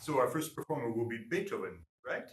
So our first performer will be Beethoven, right?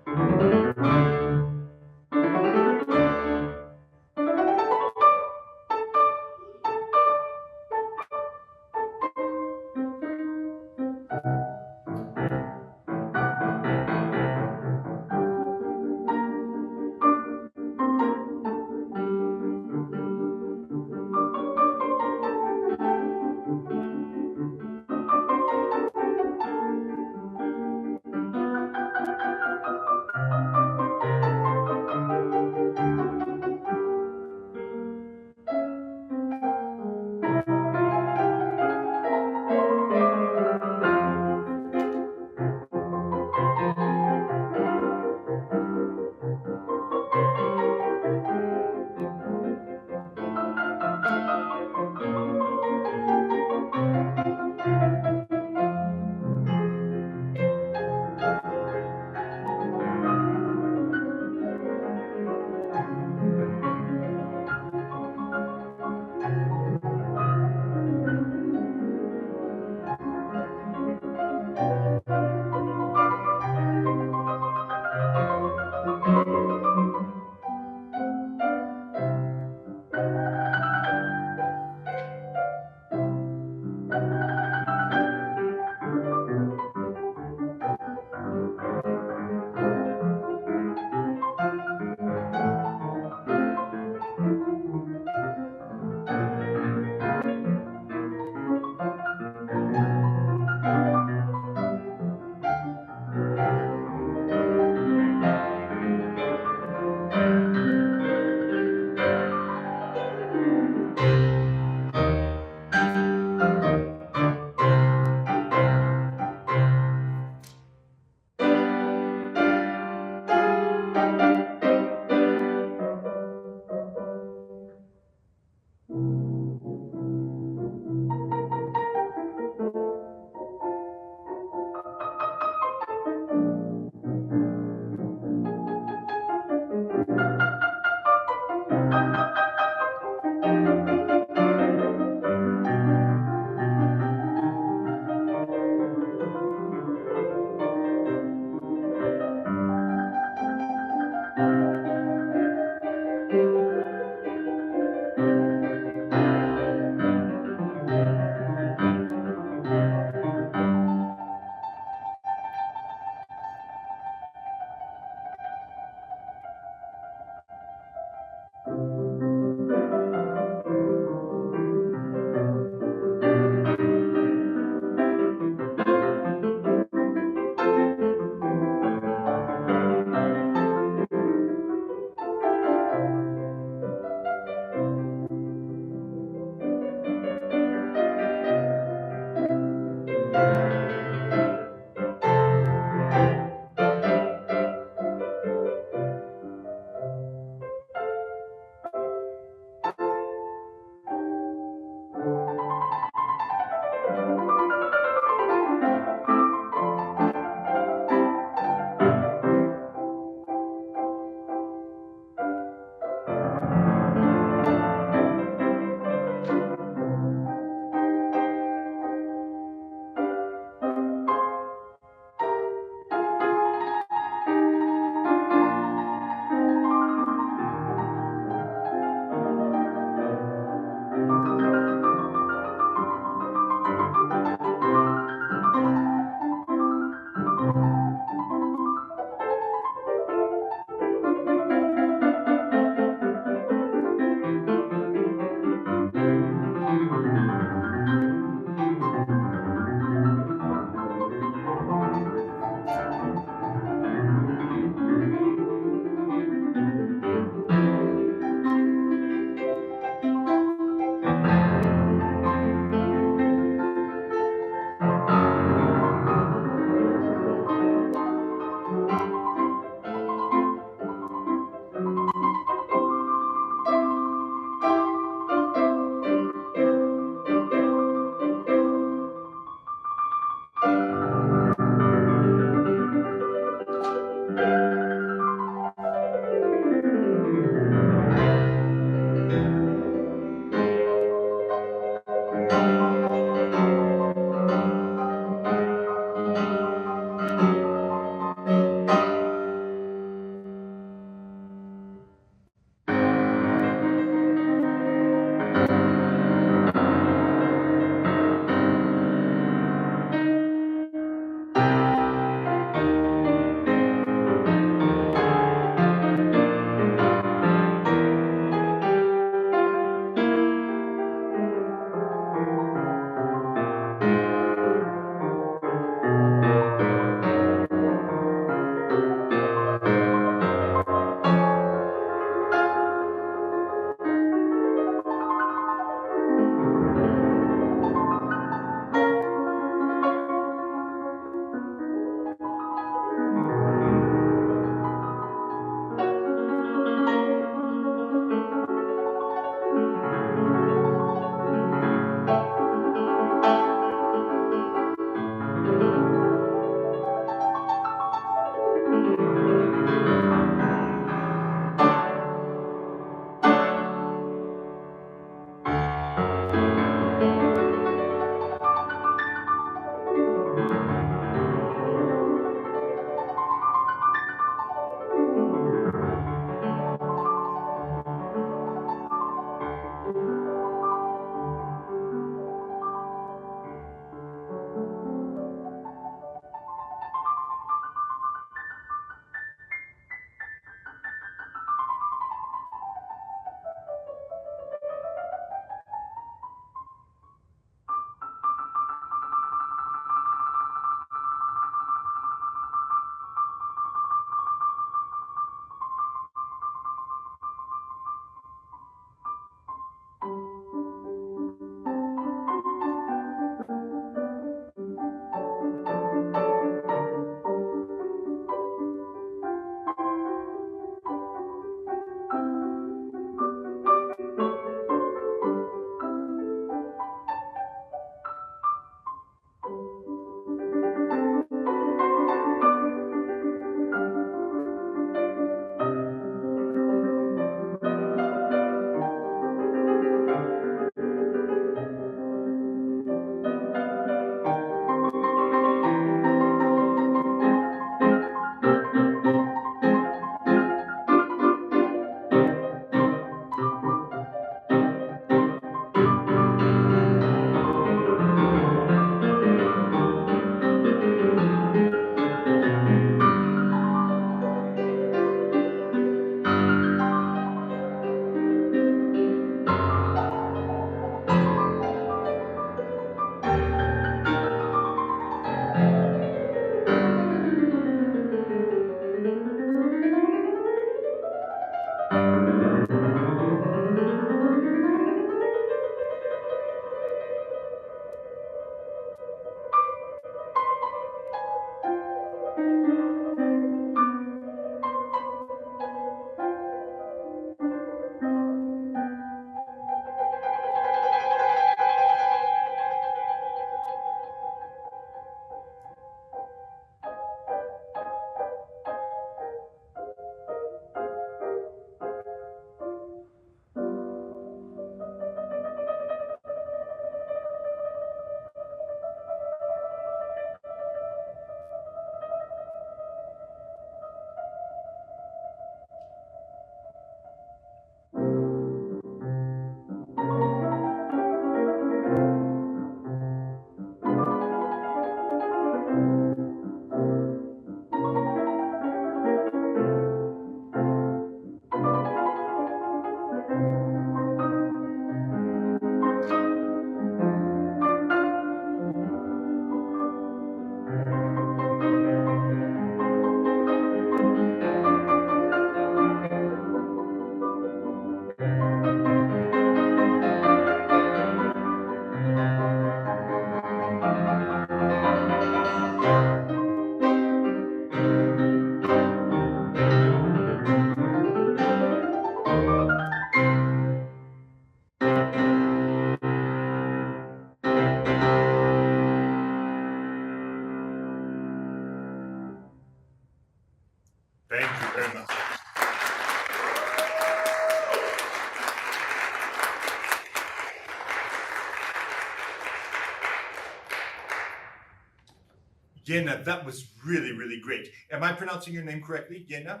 Yena, that was really, really great. Am I pronouncing your name correctly, Yena?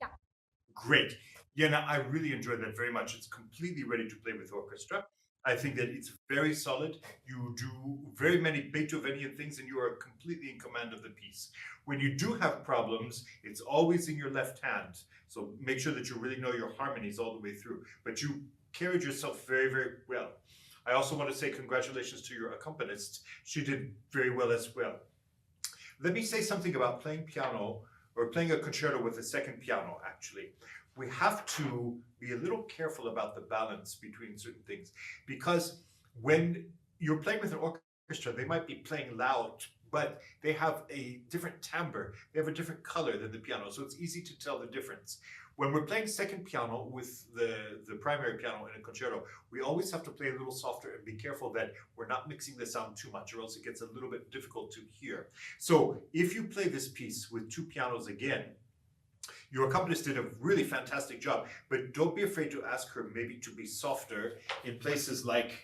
Yeah. Great. Yena, I really enjoyed that very much. It's completely ready to play with orchestra. I think that it's very solid. You do very many Beethovenian things and you are completely in command of the piece. When you do have problems, it's always in your left hand. So make sure that you really know your harmonies all the way through. But you carried yourself very, very well. I also want to say congratulations to your accompanist. She did very well as well. Let me say something about playing piano or playing a concerto with a second piano, actually. We have to be a little careful about the balance between certain things because when you're playing with an orchestra, they might be playing loud, but they have a different timbre. They have a different color than the piano, so it's easy to tell the difference. When we're playing second piano with the primary piano in a concerto, we always have to play a little softer and be careful that we're not mixing the sound too much or else it gets a little bit difficult to hear. So if you play this piece with two pianos again, your accompanist did a really fantastic job, but don't be afraid to ask her maybe to be softer in places like,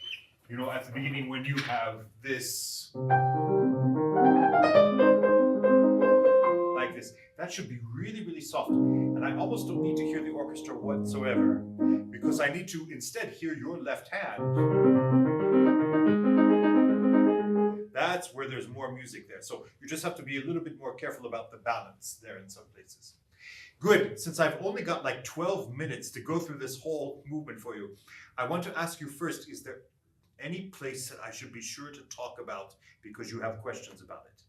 you know, at the beginning when you have this, like this. That should be really, really soft. And I almost don't need to hear the orchestra whatsoever because I need to instead hear your left hand. That's where there's more music there. So you just have to be a little bit more careful about the balance there in some places. Good. Since I've only got like 12 minutes to go through this whole movement for you, I want to ask you first, is there any place that I should be sure to talk about because you have questions about it?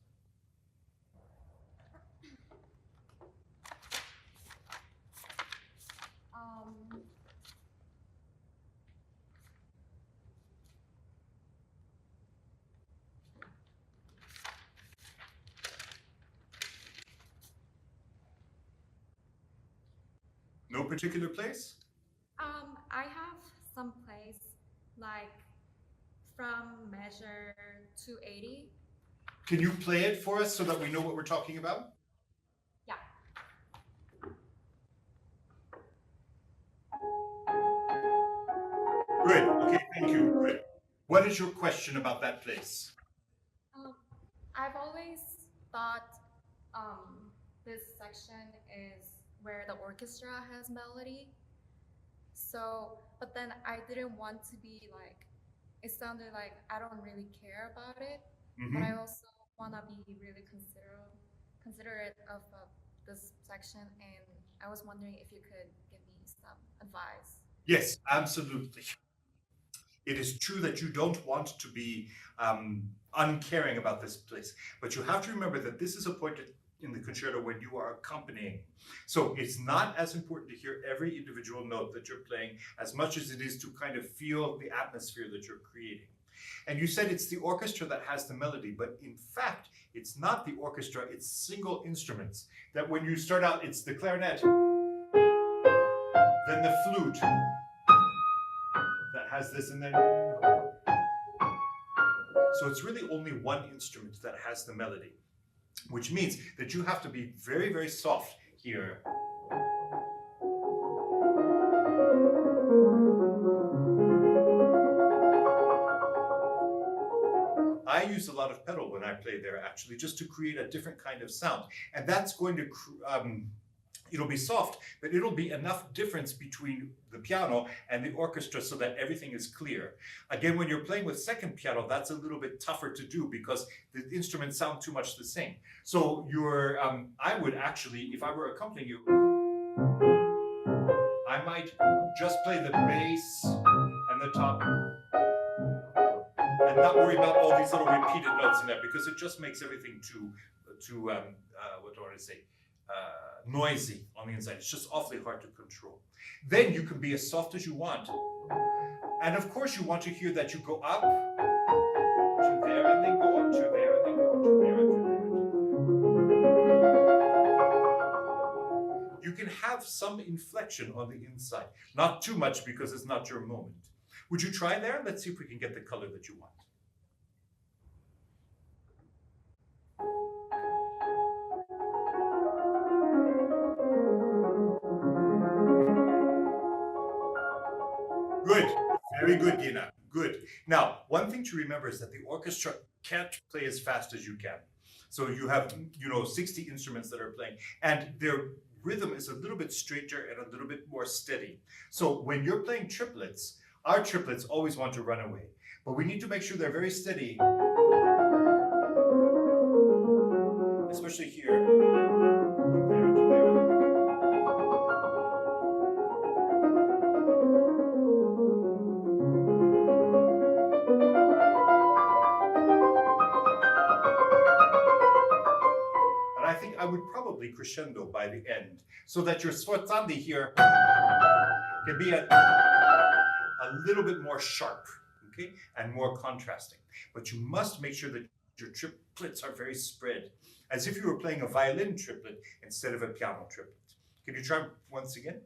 No particular place? I have some place like from measure 280. Can you play it for us so that we know what we're talking about? Yeah. Good. Okay, thank you. Good. What is your question about that place? I've always thought this section is where the orchestra has melody. So, but then I didn't want to be like, it sounded like I don't really care about it, but I also want to be really considerate of this section, and I was wondering if you could give me some advice. Yes, absolutely. It is true that you don't want to be uncaring about this place, but you have to remember that this is a point in the concerto when you are accompanying. So it's not as important to hear every individual note that you're playing as much as it is to kind of feel the atmosphere that you're creating. And you said it's the orchestra that has the melody, but in fact, it's not the orchestra, it's single instruments. That when you start out, it's the clarinet, then the flute, that has this, and then. So it's really only one instrument that has the melody, which means that you have to be very, very soft here. I use a lot of pedal when I play there, actually, just to create a different kind of sound. And that's going to, it'll be soft, but it'll be enough difference between the piano and the orchestra so that everything is clear. Again, when you're playing with second piano, that's a little bit tougher to do because the instruments sound too much the same. So you're, I would actually, if I were accompanying you, I might just play the bass and the top and not worry about all these little repeated notes in there because it just makes everything too what do I want to say? Noisy on the inside. It's just awfully hard to control. Then you can be as soft as you want. And of course you want to hear that you go up to there and then go up to there and then go up to there and to there. You can have some inflection on the inside. Not too much because it's not your moment. Would you try there? Let's see if we can get the color that you want. Good. Very good, Dina. Good. Now, one thing to remember is that the orchestra can't play as fast as you can. So you have, 60 instruments that are playing, and their rhythm is a little bit straighter and a little bit more steady. So when you're playing triplets, our triplets always want to run away, but we need to make sure they're very steady, especially here. From there to there. And I think I would probably crescendo by the end, so that your sforzandi here can be a little bit more sharp, okay, and more contrasting. But you must make sure that your triplets are very spread, as if you were playing a violin triplet instead of a piano triplet. Can you try once again?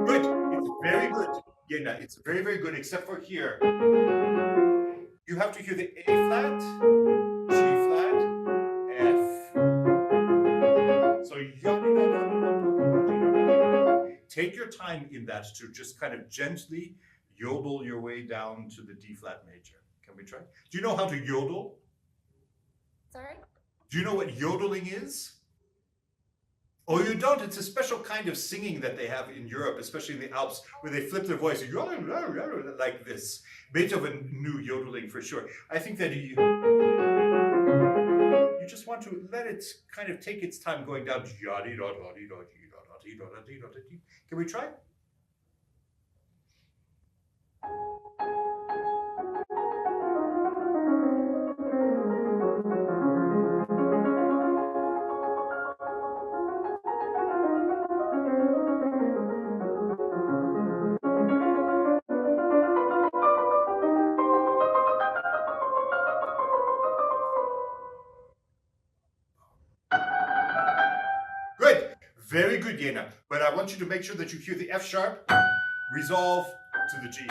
Good. It's very good. Yeah, it's very, very good, except for here. You have to hear the A flat, G flat, F. So take your time in that to just kind of gently yodel your way down to the D flat major. Can we try? Do you know how to yodel? Sorry? Do you know what yodeling is? Oh, you don't? It's a special kind of singing that they have in Europe, especially in the Alps, where they flip their voice like this. Beethoven knew yodeling for sure. I think that you just want to let it kind of take its time going down. Can we try? Good. Very good, Jena. But I want you to make sure that you hear the F sharp resolve to the G.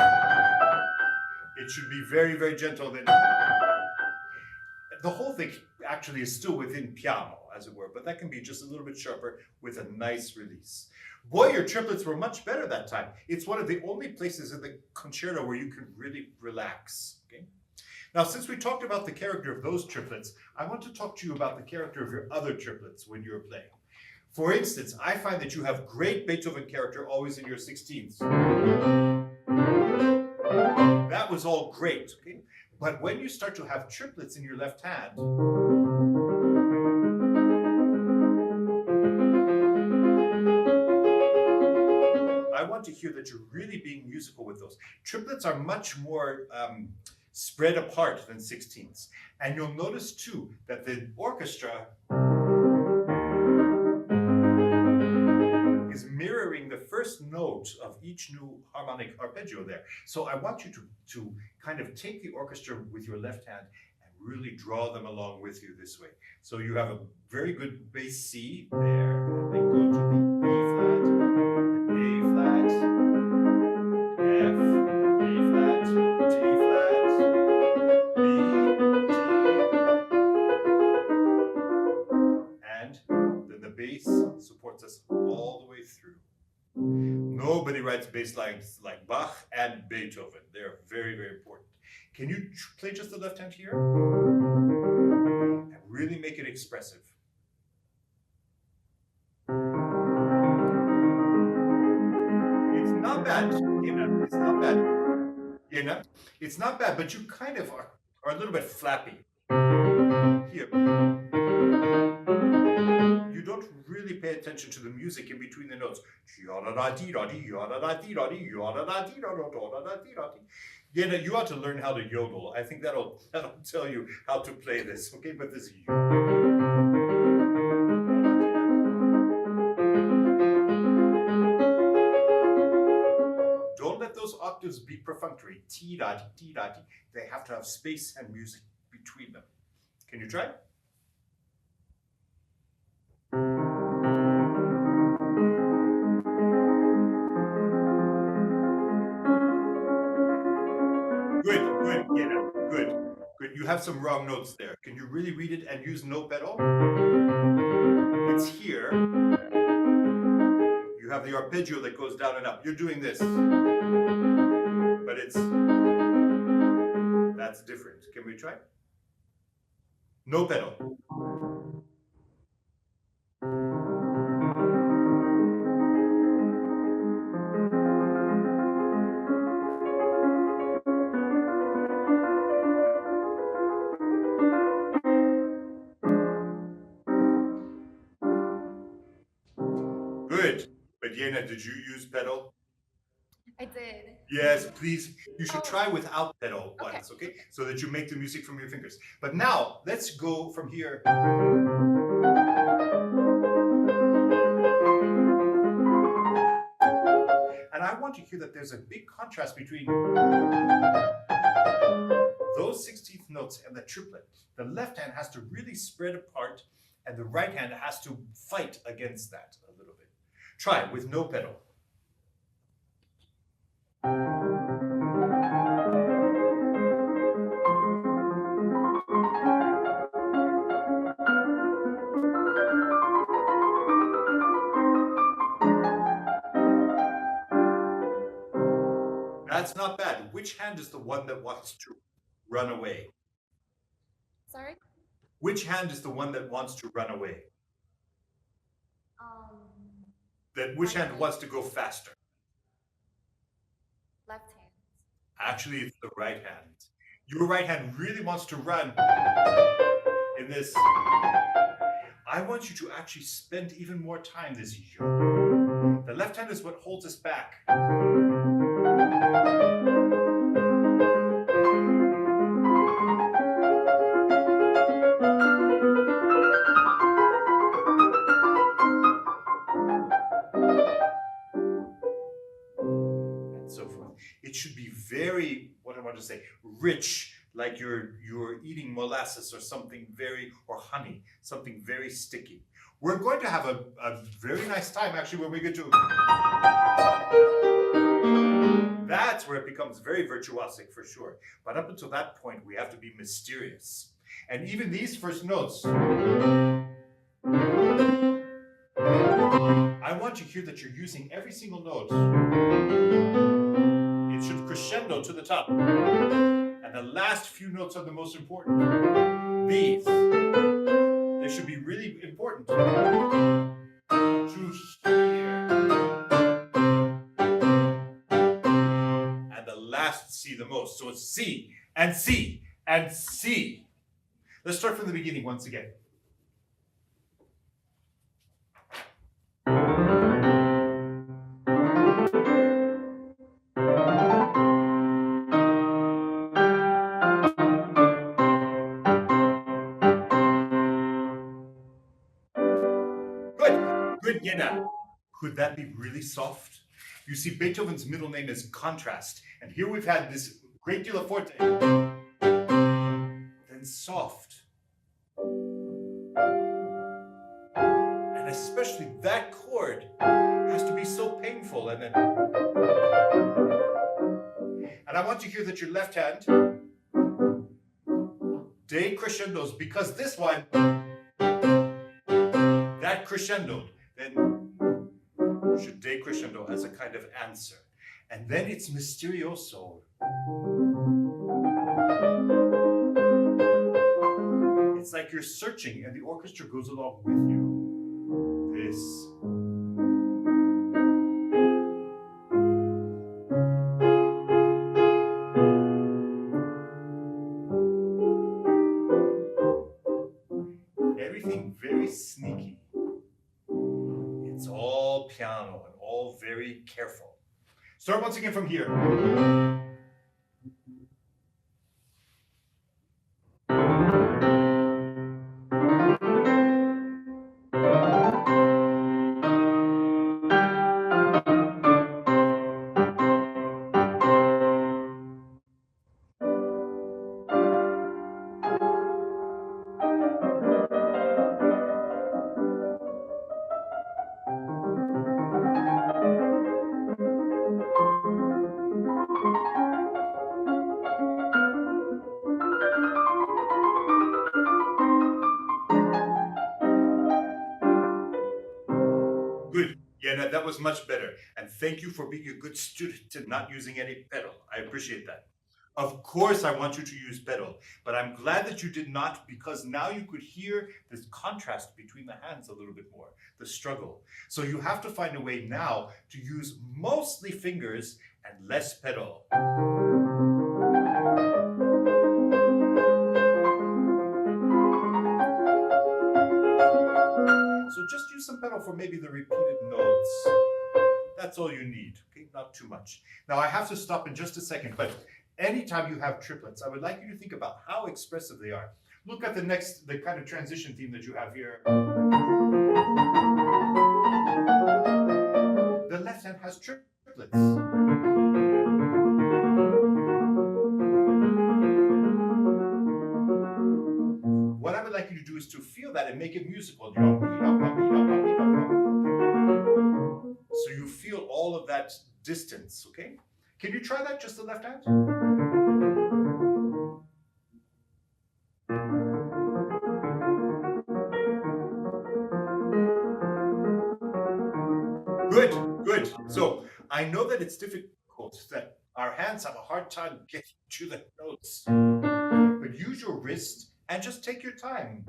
It should be very, very gentle. Then the whole thing actually is still within piano, as it were, but that can be just a little bit sharper with a nice release. Boy, your triplets were much better that time. It's one of the only places in the concerto where you can really relax. Okay. Now, since we talked about the character of those triplets, I want to talk to you about the character of your other triplets when you're playing. For instance, I find that you have great Beethoven character always in your 16ths. That was all great, okay? But when you start to have triplets in your left hand, I want to hear that you're really being musical with those. Triplets are much more spread apart than 16ths. And you'll notice too that the orchestra is mirroring the first note of each new harmonic arpeggio there. So I want you to kind of take the orchestra with your left hand and really draw them along with you this way. So you have a very good bass C there, and then go to the B flat, F, A flat, D flat, B, D, and then the bass supports us all the way through. Nobody writes bass lines like Bach and Beethoven. They're very, very important. Can you play just the left hand here? And really make it expressive. It's not bad, It's not bad. It's not bad, but you kind of are a little bit flappy. Here. You don't really pay attention to the music in between the notes. You ought to learn how to yodel. I think that'll tell you how to play this. Okay, but this. Don't let those octaves be perfunctory. T-da-di, T-da-di. They have to have space and music between them. Can you try? Good, good. You have some wrong notes there. Can you really read it and use note pedal? It's here. You have the arpeggio that goes down and up. You're doing this, but that's different. Can we try? No pedal. Good. But Yena, did you use pedal? I did. Yes, please. You should Oh. try without pedal Okay. once, okay? So that you make the music from your fingers. But now, let's go from here. And I want to hear that there's a big contrast between those 16th notes and the triplet. The left hand has to really spread apart, and the right hand has to fight against that a little bit. Try it with no pedal. That's not bad. Which hand is the one that wants to run away? Sorry? Which hand is the one that wants to run away? Which Right hand hand. wants to go faster? Left hand. Actually, it's the right hand. Your right hand really wants to run in this. I want you to actually spend even more time this year. The left hand is what holds us back. And so forth. It should be very, what I want to say, rich, like you're eating molasses or something very, or honey, something very sticky. We're going to have a very nice time actually when we get to. That's where it becomes very virtuosic for sure. But up until that point, we have to be mysterious. And even these first notes, I want to hear that you're using every single note. It should crescendo to the top. And the last few notes are the most important. These, they should be really important to hear. And the last C the most. So it's C and C and C. Let's start from the beginning once again. Good, Yena. Could that be really soft? You see, Beethoven's middle name is contrast. And here we've had this great deal of forte. Then soft. And especially that chord has to be so painful. And then. And I want to hear that your left hand decrescendos, because this one, that crescendoed, then should decrescendo as a kind of answer. And then it's misterioso. It's like you're searching and the orchestra goes along with you. This. Everything very sneaky. It's all piano and all very careful. Start once again from here. Yeah, that was much better. And thank you for being a good student and not using any pedal. I appreciate that. Of course, I want you to use pedal, but I'm glad that you did not, because now you could hear this contrast between the hands a little bit more, the struggle. So you have to find a way now to use mostly fingers and less pedal. So just use some pedal for maybe the repeated notes. That's all you need, okay? Not too much. Now I have to stop in just a second, but anytime you have triplets, I would like you to think about how expressive they are. Look at the kind of transition theme that you have here. The left hand has triplets. What I would like you to do is to feel that and make it musical. So you feel all of that distance, okay? Can you try that, just the left hand? Good, good. So I know that it's difficult, that our hands have a hard time getting to the notes. But use your wrist and just take your time.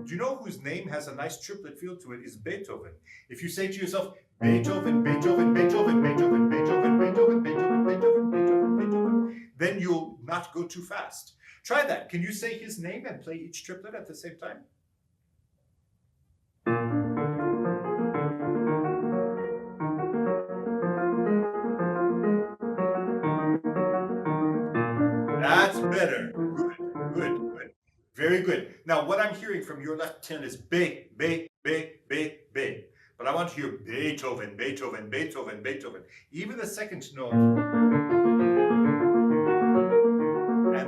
Do you know whose name has a nice triplet feel to it? Is Beethoven. If you say to yourself, Beethoven, Beethoven, Beethoven, Beethoven, Beethoven, Beethoven, Beethoven, Beethoven, Beethoven, Beethoven, then you'll not go too fast. Try that. Can you say his name and play each triplet at the same time? That's better. Good, good, good. Very good. Now, what I'm hearing from your left hand is be, be, be, be, be. But I want to hear Beethoven, Beethoven, Beethoven, Beethoven. Even the second note and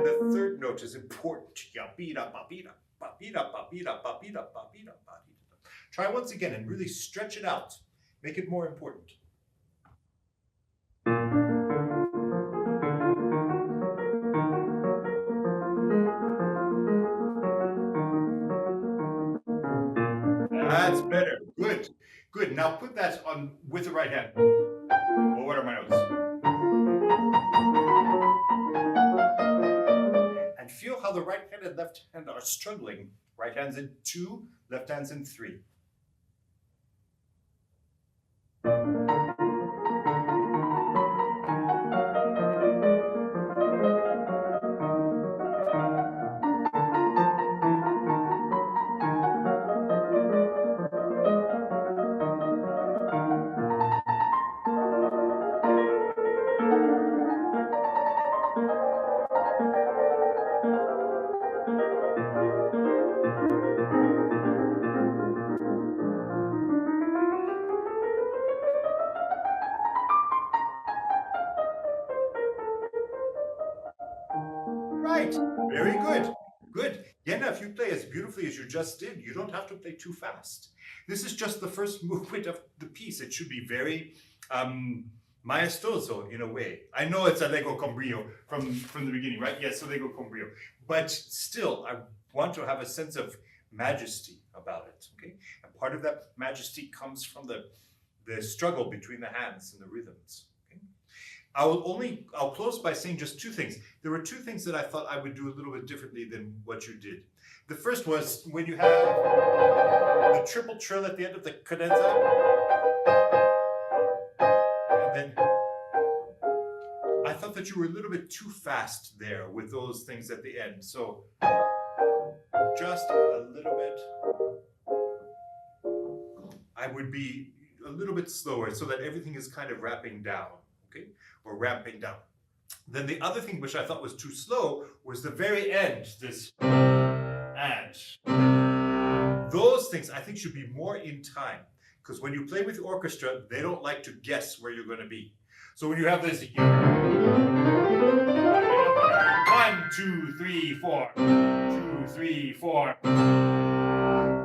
the third note is important. Try once again and really stretch it out. Make it more important. That's better. Good. Good. Now put that on with the right hand. Oh, what are my notes? And feel how the right hand and left hand are struggling. Right hand's in 2, left hand's in 3. Right. Very good. Good. Yenna, if you play as beautifully as you just did, you don't have to play too fast. This is just the first movement of the piece. It should be very maestoso in a way. I know it's allegro con brio from the beginning, right? Yes, allegro con brio. But still, I want to have a sense of majesty about it, okay? And part of that majesty comes from the struggle between the hands and the rhythms. I'll close by saying just 2 things. There were 2 things that I thought I would do a little bit differently than what you did. The first was when you have the triple trill at the end of the cadenza, and then I thought that you were a little bit too fast there with those things at the end. So just a little bit. I would be a little bit slower so that everything is kind of wrapping down, okay? Or ramping down. Then the other thing which I thought was too slow was the very end, this and. Those things I think should be more in time, because when you play with the orchestra, they don't like to guess where you're going to be. So when you have this 1, 2, 3, 4, 2, 3, 4.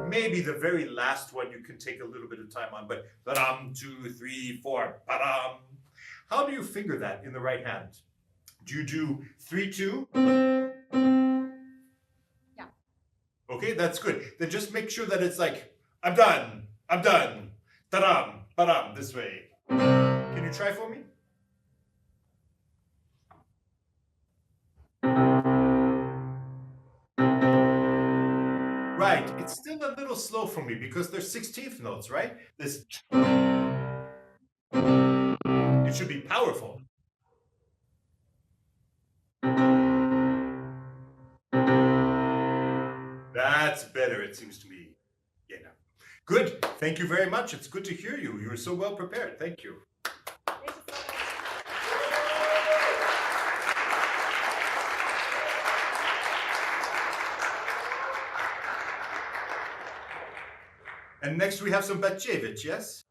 Maybe the very last one you can take a little bit of time on, but 2, 3, 4, ba-dum. How do you finger that in the right hand? Do you do 3, 2? Yeah. Okay, that's good. Then just make sure that it's like, I'm done, I'm done. Ta-dam, ba-dam, this way. Can you try for me? Right, it's still a little slow for me because there's 16th notes, right? This, it should be powerful. That's better, it seems to me. Yeah. Good. Thank you very much. It's good to hear you. You were so well prepared. Thank you. Thank you so much. And next we have some Bacevich, yes?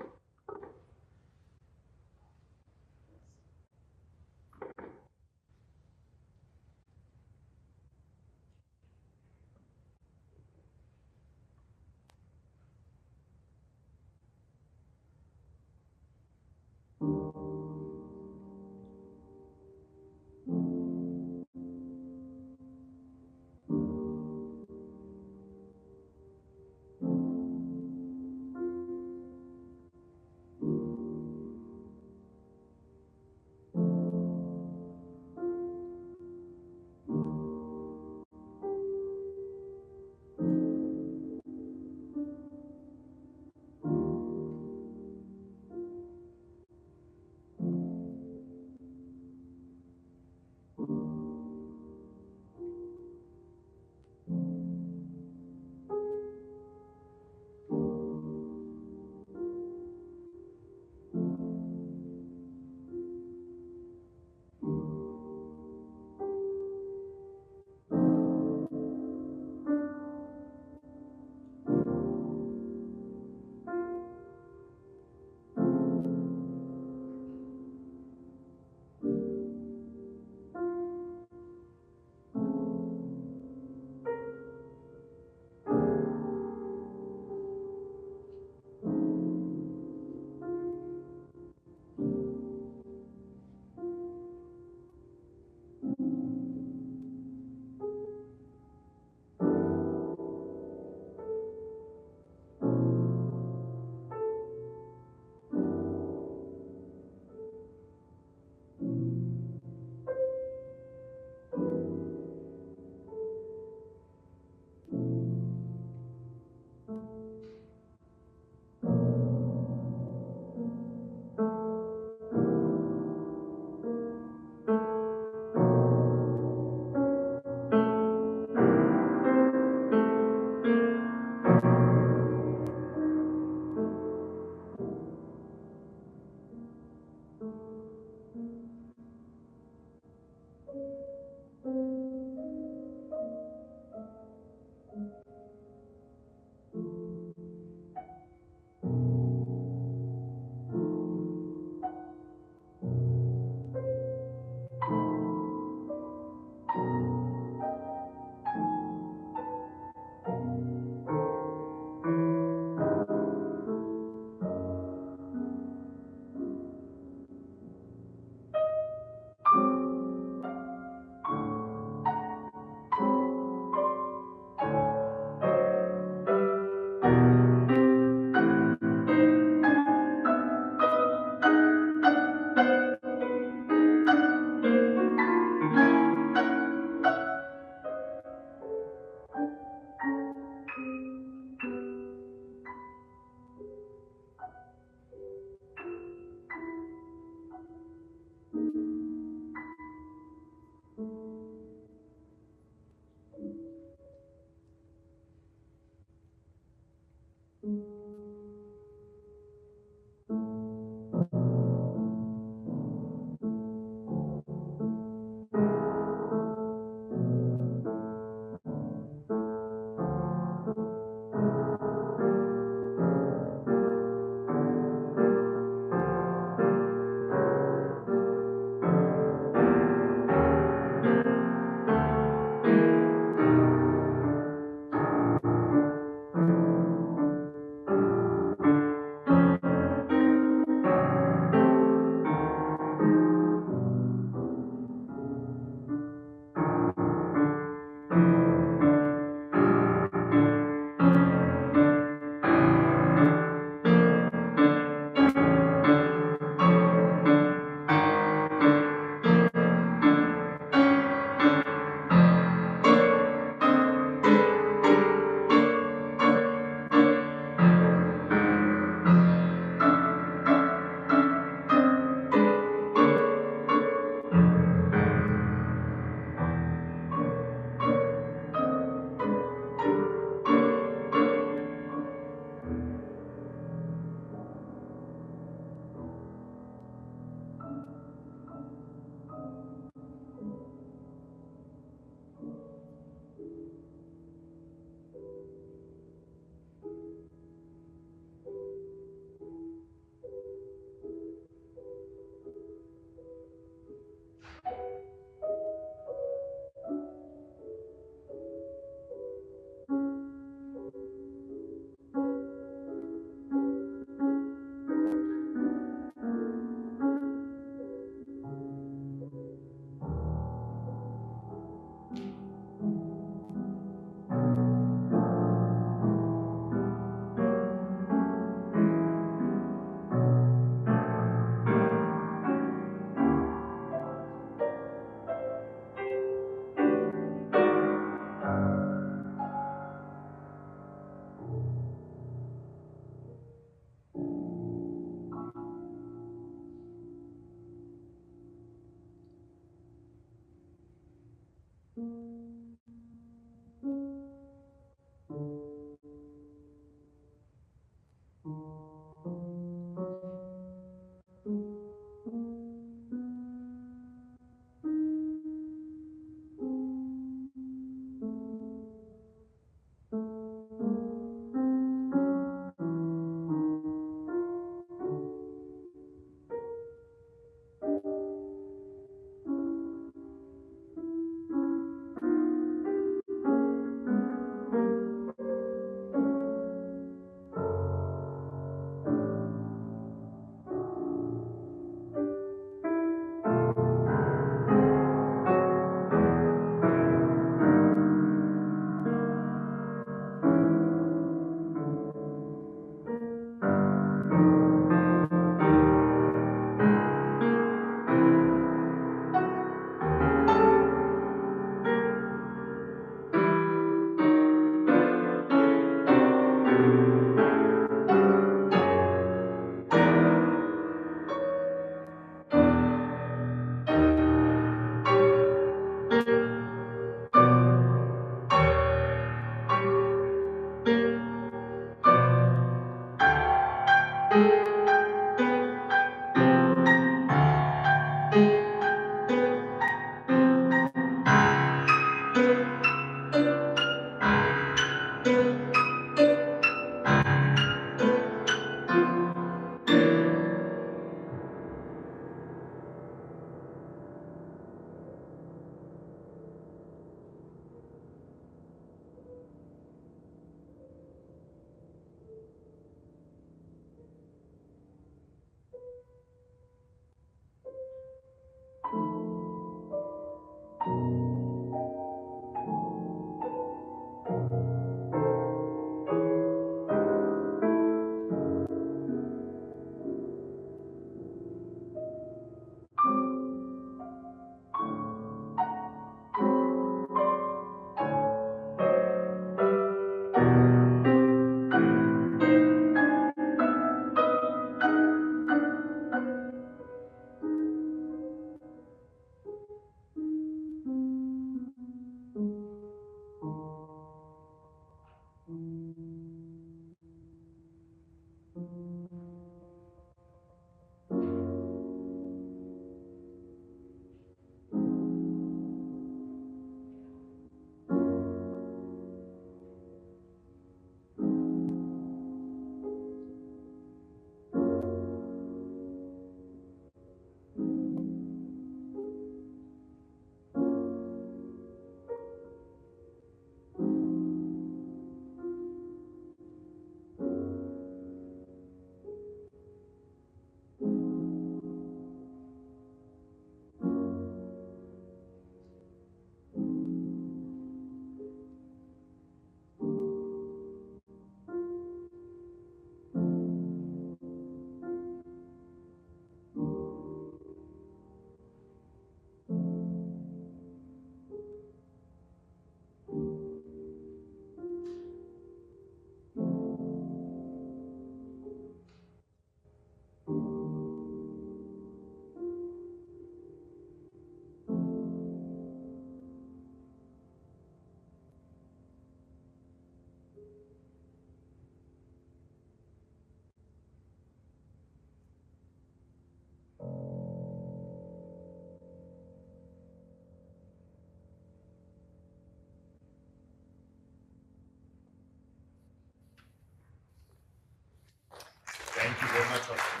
Thank you very much, Austin.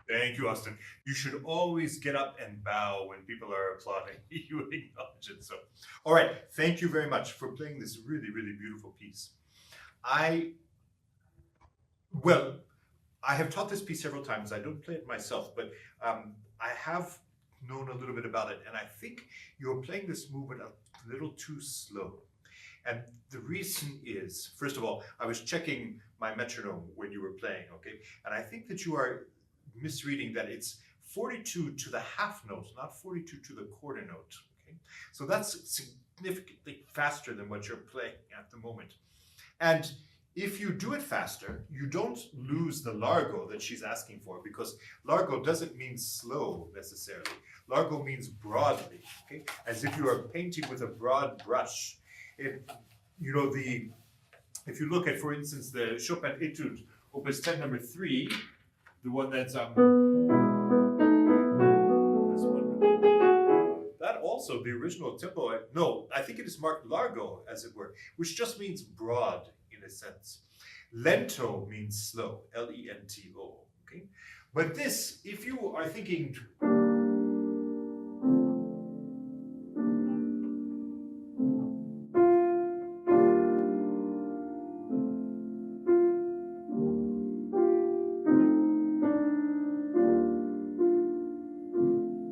Thank you, Austin. You should always get up and bow when people are applauding. You acknowledge it. So, all right. Thank you very much for playing this really, really beautiful piece. I, well, I have taught this piece several times. I don't play it myself, but I have known a little bit about it. And I think you're playing this movement a little too slow. And the reason is, first of all, I was checking my metronome when you were playing, okay? And I think that you are misreading that it's 42 to the half note, not 42 to the quarter note, okay? So that's significantly faster than what you're playing at the moment. And If you do it faster, you don't lose the largo that she's asking for, because largo doesn't mean slow necessarily. Largo means broadly, okay? As if you are painting with a broad brush. If you look at, for instance, the Chopin Etude, Opus 10, number 3, the one that's this one. That also, the original tempo, no, I think it is marked largo, as it were, which just means broad in a sense. Lento means slow, Lento, okay? But this, if you are thinking,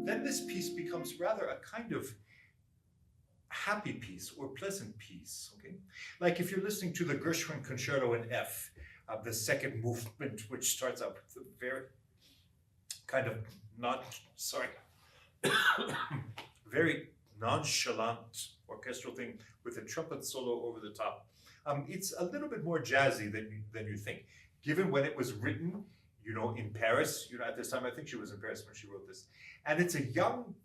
then this piece becomes rather a kind of happy piece or pleasant piece, okay? Like if you're listening to the Gershwin Concerto in F, the second movement, which starts out with a very kind of very nonchalant orchestral thing with a trumpet solo over the top. It's a little bit more jazzy than you think. Given when it was written, in Paris, at this time, I think she was in Paris when she wrote this. And it's a young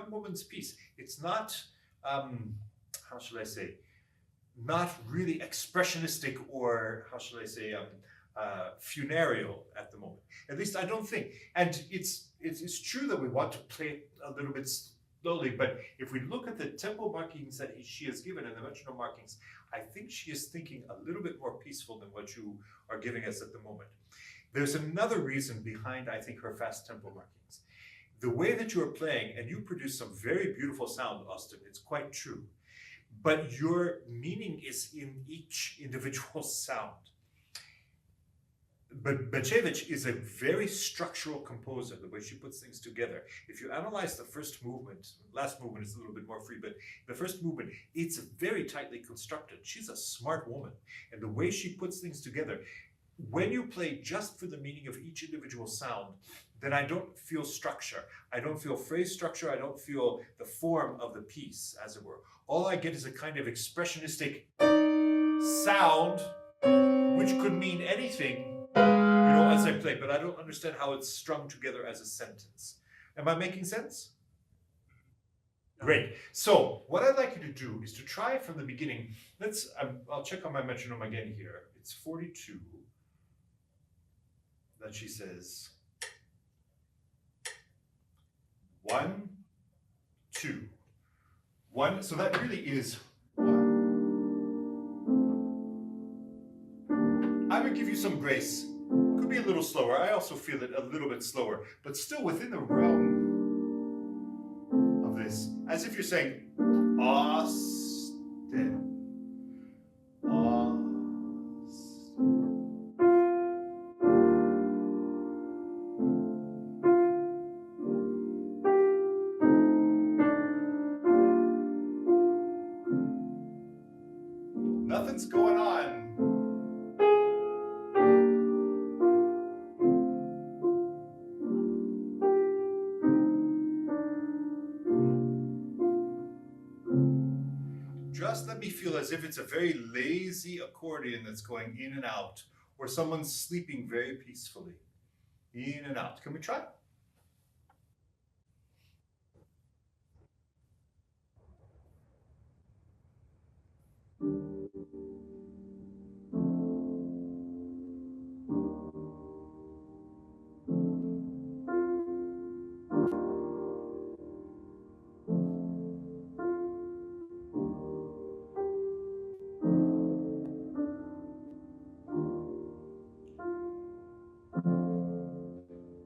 woman's piece. It's not, how shall I say, not really expressionistic or, how shall I say, funereal at the moment. At least I don't think. And it's true that we want to play it a little bit slowly, but if we look at the tempo markings that she has given and the metronome markings, I think she is thinking a little bit more peaceful than what you are giving us at the moment. There's another reason behind, I think, her fast tempo markings. The way that you are playing, and you produce some very beautiful sound, Austin, it's quite true, but your meaning is in each individual sound. But Bacevich is a very structural composer, the way she puts things together. If you analyze the first movement, last movement is a little bit more free, but the first movement, it's very tightly constructed. She's a smart woman, and the way she puts things together, when you play just for the meaning of each individual sound, then I don't feel structure. I don't feel phrase structure. I don't feel the form of the piece, as it were. All I get is a kind of expressionistic sound, which could mean anything, as I play, but I don't understand how it's strung together as a sentence. Am I making sense? Great. So what I'd like you to do is to try from the beginning. I'll check on my metronome again here. It's 42. That she says 1, 2, 1. So that really is 1. I would give you some grace. Could be a little slower. I also feel it a little bit slower, but still within the realm of this, as if you're saying Austin. Nothing's going on. Just let me feel as if it's a very lazy accordion that's going in and out, or someone's sleeping very peacefully. In and out. Can we try?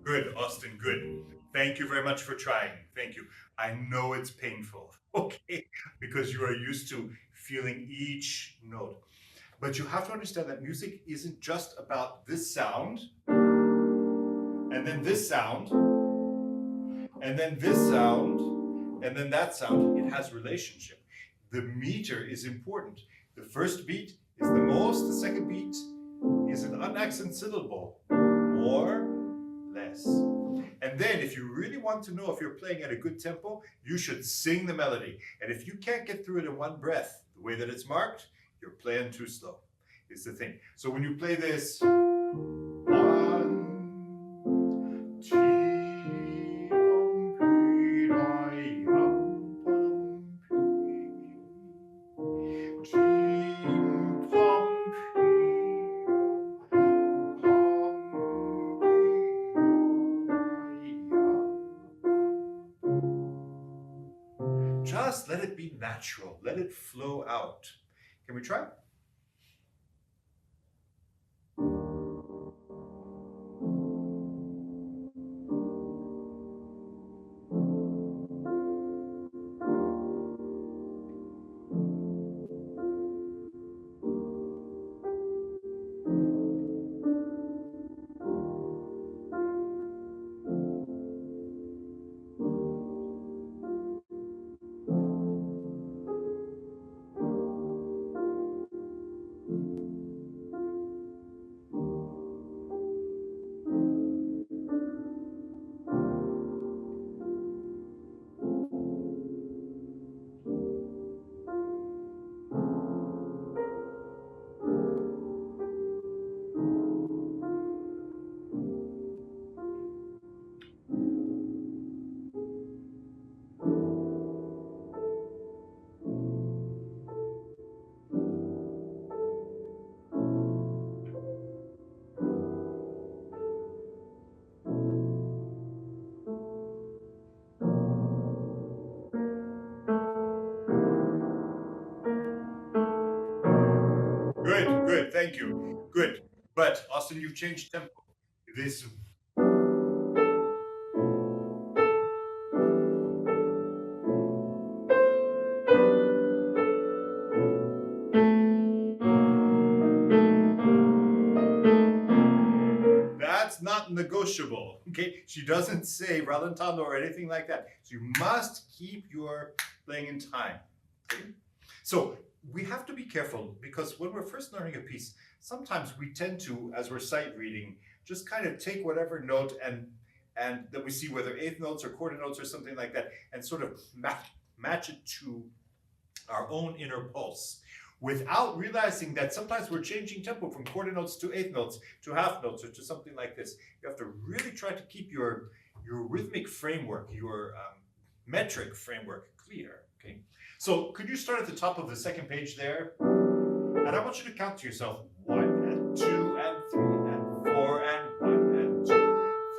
Good, Austin, good. Thank you very much for trying. Thank you. I know it's painful, okay, because you are used to feeling each note. But you have to understand that music isn't just about this sound, and then this sound, and then this sound, and then that sound. It has relationship. The meter is important. The first beat is the most, the second beat is an unaccented syllable, more, less. And then if you really want to know if you're playing at a good tempo, you should sing the melody. And if you can't get through it in one breath, the way that it's marked, you're playing too slow. is the thing. So when you play this, 1, 2, just let it be natural. Let it flow out. Can we try? Good, thank you. Good. But Austin, you've changed tempo. This that's not negotiable. Okay, she doesn't say rallentando or anything like that. So you must keep your playing in time. Okay? So we have to be careful because when we're first learning a piece, sometimes we tend to, as we're sight reading, just kind of take whatever note and then we see whether eighth notes or quarter notes or something like that, and sort of match it to our own inner pulse, without realizing that sometimes we're changing tempo from quarter notes to eighth notes to half notes or to something like this. You have to really try to keep your rhythmic framework, your metric framework clear. Okay. So could you start at the top of the second page there? And I want you to count to yourself 1 and 2 and 3 and 4 and 1 and 2,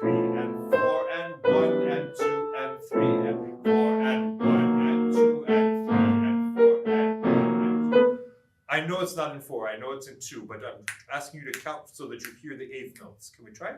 3 and 4 and 1 and 2 and 3 and 4 and 1 and 2 and 3 and 4 and 1 and 2. I know it's not in 4, I know it's in 2, but I'm asking you to count so that you hear the eighth notes. Can we try?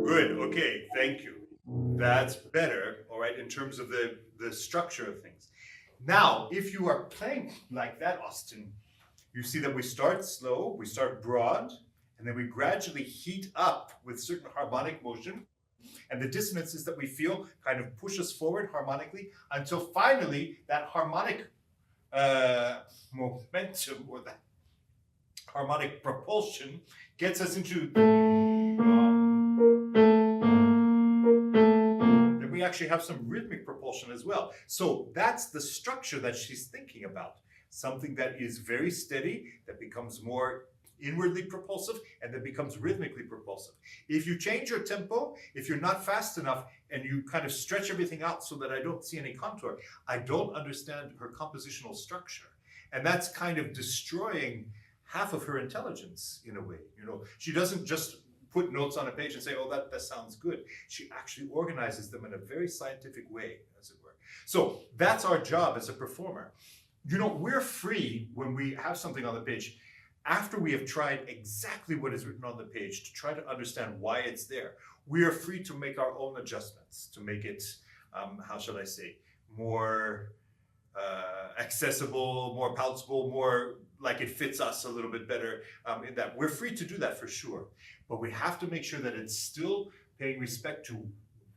Good, okay, thank you. That's better, all right, in terms of the structure of things. Now, if you are playing like that, Austin, you see that we start slow, we start broad, and then we gradually heat up with certain harmonic motion. And the dissonances that we feel kind of push us forward harmonically until finally that harmonic momentum or that harmonic propulsion gets us into then we actually have some rhythmic propulsion as well. So that's the structure that she's thinking about. Something that is very steady, that becomes more inwardly propulsive, and then becomes rhythmically propulsive. If you change your tempo, if you're not fast enough and you kind of stretch everything out so that I don't see any contour, I don't understand her compositional structure. And that's kind of destroying half of her intelligence in a way. You know, she doesn't just put notes on a page and say, oh, that sounds good. She actually organizes them in a very scientific way, as it were. So that's our job as a performer. You know, we're free when we have something on the page, after we have tried exactly what is written on the page, to try to understand why it's there. We are free to make our own adjustments, to make it, how shall I say, more accessible, more palatable, more like it fits us a little bit better. In that we're free to do that for sure, but we have to make sure that it's still paying respect to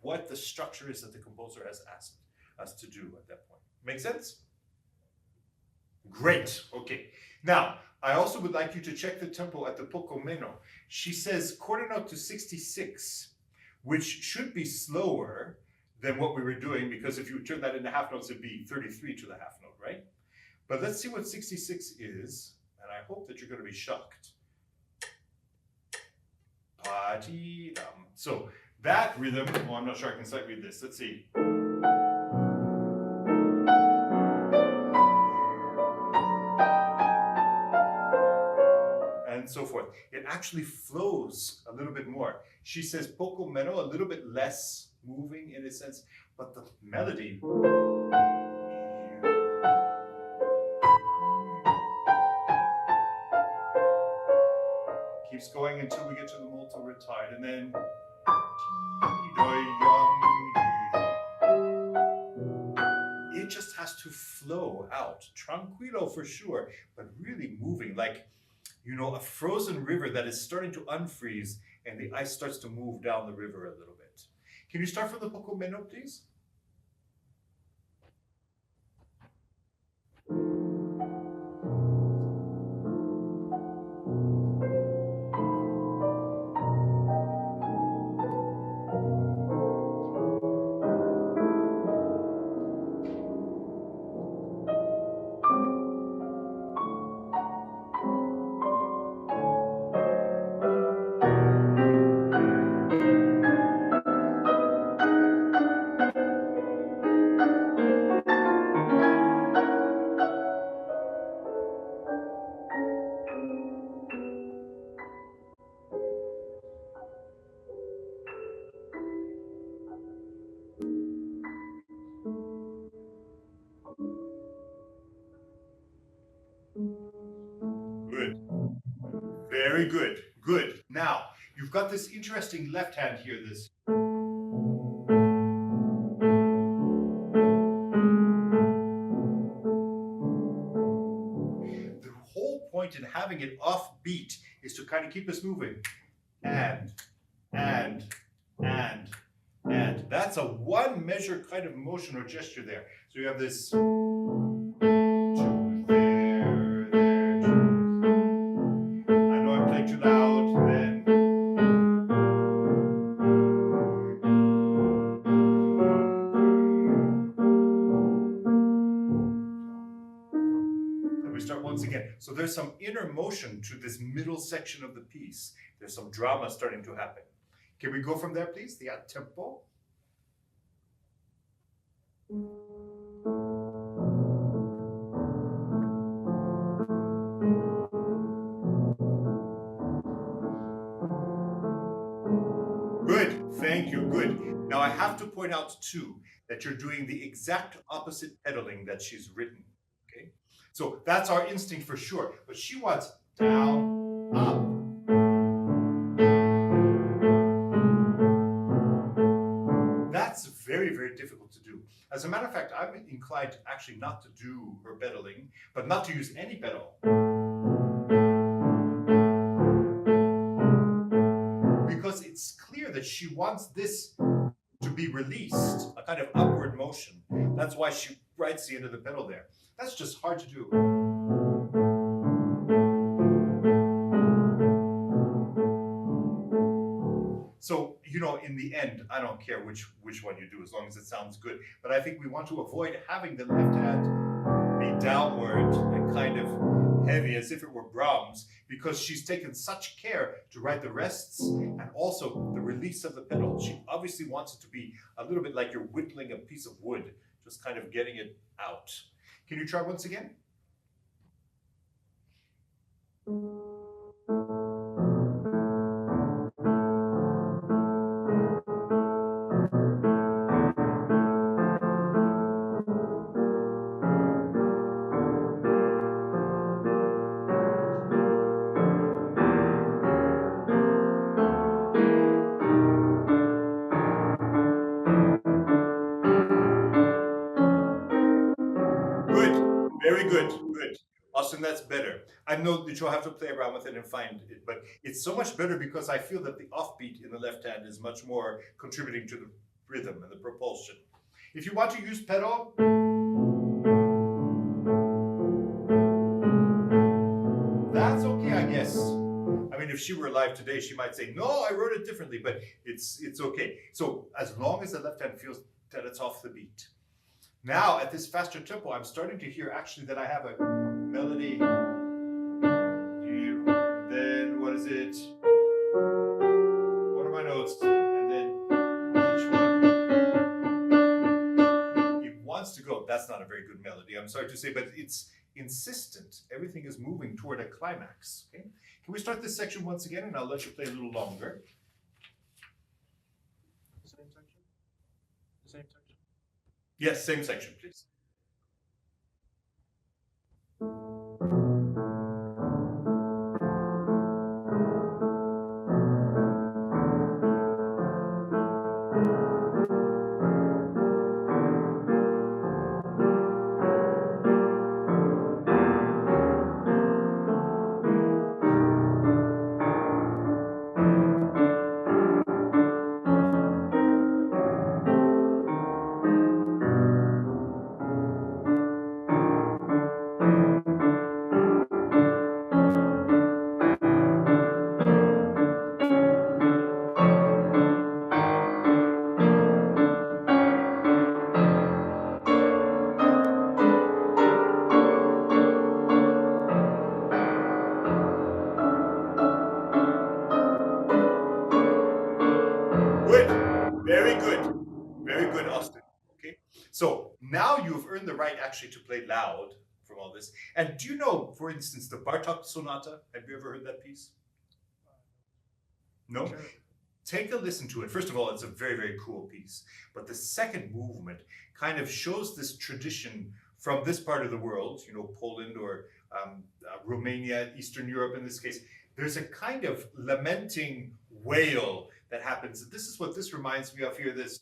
what the structure is that the composer has asked us to do at that point. Make sense? Great. Okay. Now, I also would like you to check the tempo at the poco meno. She says quarter note to 66, which should be slower than what we were doing, because if you turn that into half notes, it'd be 33 to the half note, right? But let's see what 66 is, and I hope that you're going to be shocked. So that rhythm, well, I'm not sure I can sight read this. Let's see. And so forth. It actually flows a little bit more. She says poco meno, a little bit less moving in a sense, but the melody keeps going until we get to the molto retired, and then it just has to flow out. Tranquilo for sure, but really moving, like, you know, a frozen river that is starting to unfreeze and the ice starts to move down the river a little bit. Can you start from the poco meno, please? Good. Very good. Good. Now, you've got this interesting left hand here, this. The whole point in having it off beat is to kind of keep us moving. And. That's a one measure kind of motion or gesture there. So you have this. Two, there, two. I know I'm playing too loud, then. And we start once again. So there's some inner motion to this middle section of the piece. There's some drama starting to happen. Can we go from there, please? The tempo. Good, thank you, good. Now I have to point out too that you're doing the exact opposite pedaling that she's written, okay? So that's our instinct for sure, but she wants down, up. That's very, very difficult to do. As a matter of fact, I'm inclined actually not to do her pedaling, but not to use any pedal. Because it's clear that she wants this to be released, a kind of upward motion. That's why she writes the end of the pedal there. That's just hard to do. So, you know, in the end, I don't care which one you do, as long as it sounds good. But I think we want to avoid having the left hand be downward and kind of heavy, as if it were Brahms, because she's taken such care to write the rests and also the release of the pedal. She obviously wants it to be a little bit like you're whittling a piece of wood, just kind of getting it out. Can you try once again? Very good, good. Austin, that's better. I know that you'll have to play around with it and find it, but it's so much better because I feel that the offbeat in the left hand is much more contributing to the rhythm and the propulsion. If you want to use pedal, that's okay, I guess. I mean, if she were alive today, she might say, "No, I wrote it differently," but it's okay. So as long as the left hand feels that it's off the beat. Now, at this faster tempo, I'm starting to hear actually that I have a melody. Then what is it? What are my notes? And then each one. It wants to go. That's not a very good melody, I'm sorry to say, but it's insistent. Everything is moving toward a climax. Okay? Can we start this section once again, and I'll let you play a little longer. Same section? The same section? Yes, same section, please. Good. Very good. Very good, Austin. Okay. So now you've earned the right actually to play loud from all this. And do you know, for instance, the Bartok Sonata? Have you ever heard that piece? No? Sure. Take a listen to it. First of all, it's a very, very cool piece. But the second movement kind of shows this tradition from this part of the world, you know, Poland or Romania, Eastern Europe in this case. There's a kind of lamenting wail that happens. This is what this reminds me of here, this.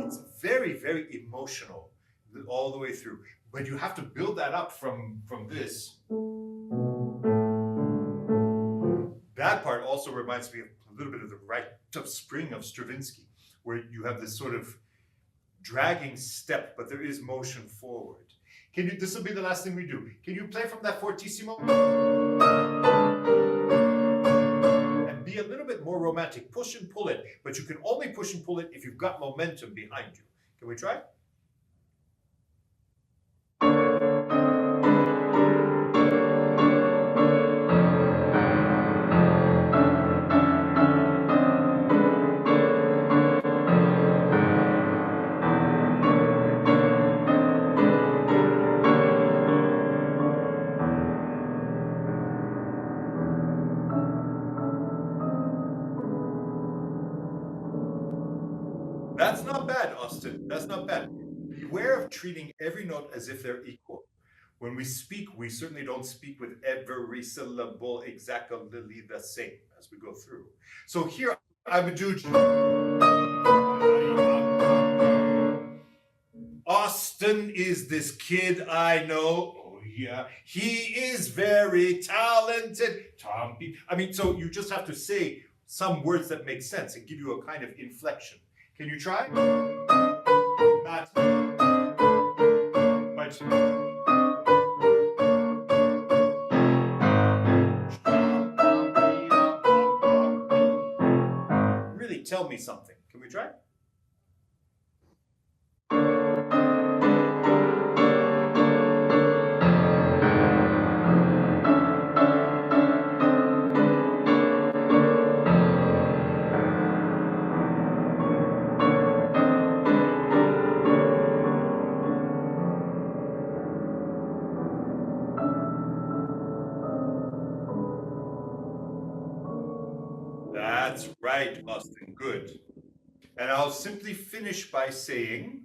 It's very, very emotional all the way through. But you have to build that up from this. That part also reminds me of a little bit of the Rite of Spring of Stravinsky, where you have this sort of dragging step, but there is motion forward. Can you? This will be the last thing we do. Can you play from that fortissimo? And be a little bit more romantic. Push and pull it, but you can only push and pull it if you've got momentum behind you. Can we try? That's not bad, Austin. That's not bad. Beware of treating every note as if they're equal. When we speak, we certainly don't speak with every syllable exactly the same as we go through. So here I would do. Austin is this kid I know. Oh yeah, he is very talented. I mean, so you just have to say some words that make sense and give you a kind of inflection. Can you try? Not much. Really tell me something. Can we try? That's right, Austin. Good. And I'll simply finish by saying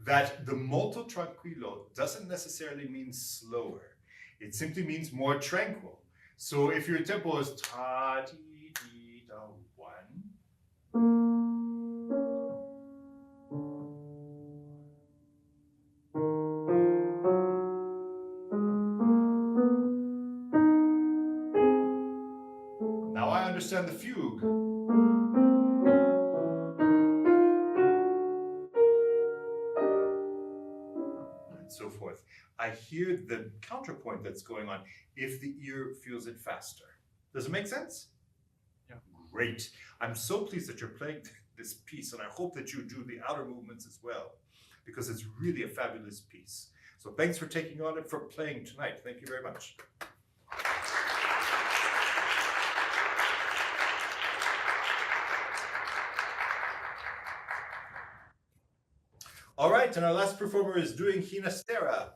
that the molto tranquillo doesn't necessarily mean slower. It simply means more tranquil. So if your tempo is ta ti ti da 1, now I understand the fugue. And so forth. I hear the counterpoint that's going on if the ear feels it faster. Does it make sense? Yeah. Great. I'm so pleased that you're playing this piece, and I hope that you do the outer movements as well, because it's really a fabulous piece. So thanks for taking on it, for playing tonight. Thank you very much. All right, and our last performer is doing Hinastera.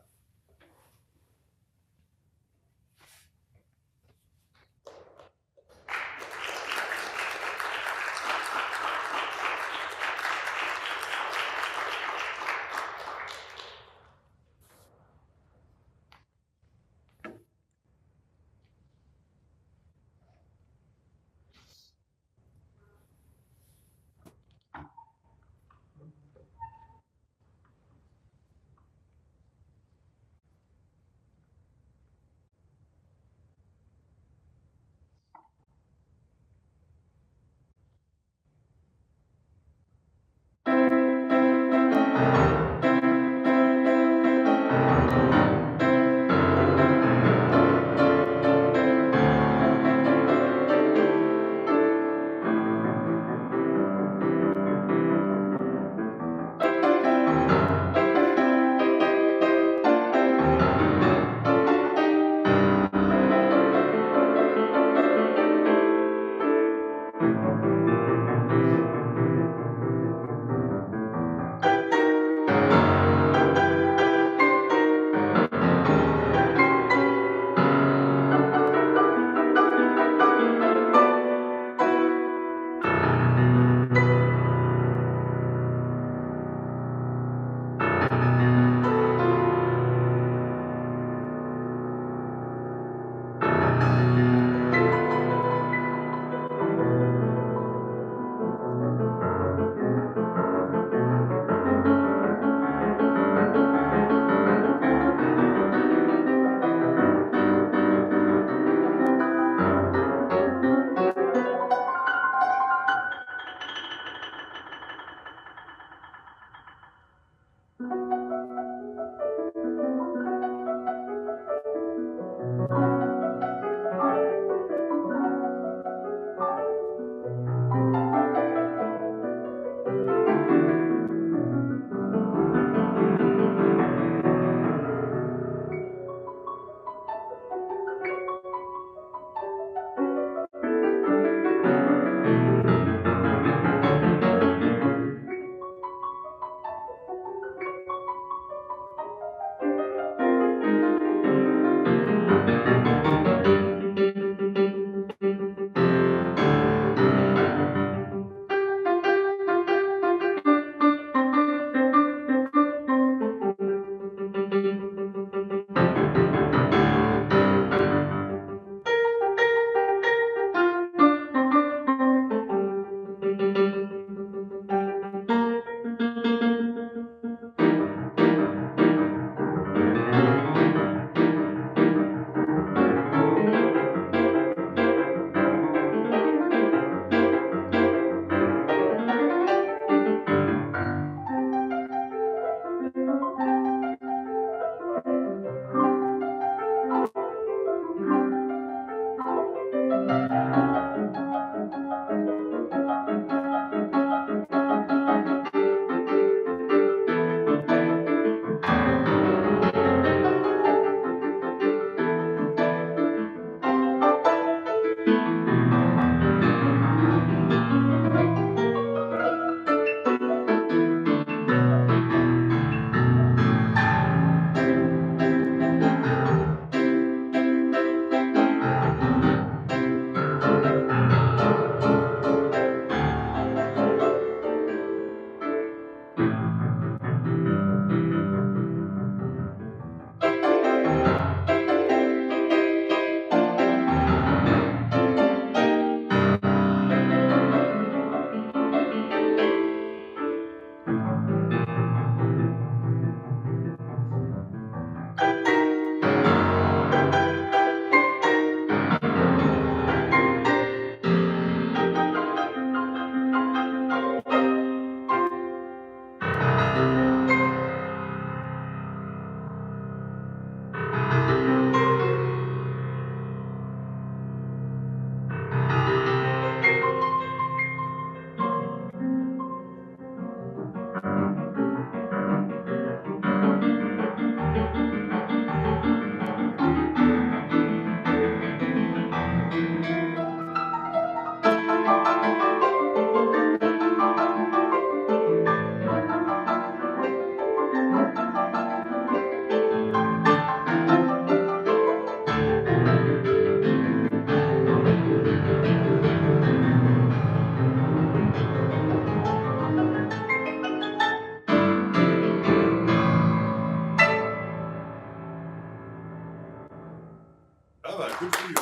Bravo, good for you.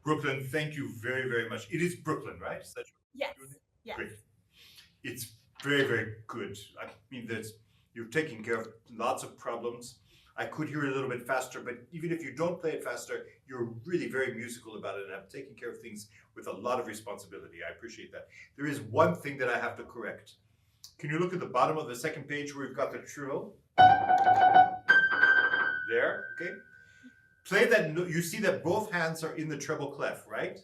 Brooklyn, thank you very, very much. It is Brooklyn, right? Is that Yes. Yes. Great. It's very, very good. I mean, you're taking care of lots of problems. I could hear it a little bit faster, but even if you don't play it faster, you're really very musical about it and have taken care of things with a lot of responsibility. I appreciate that. There is one thing that I have to correct. Can you look at the bottom of the second page where we've got the trill? There, okay? Play that note. You see that both hands are in the treble clef, right?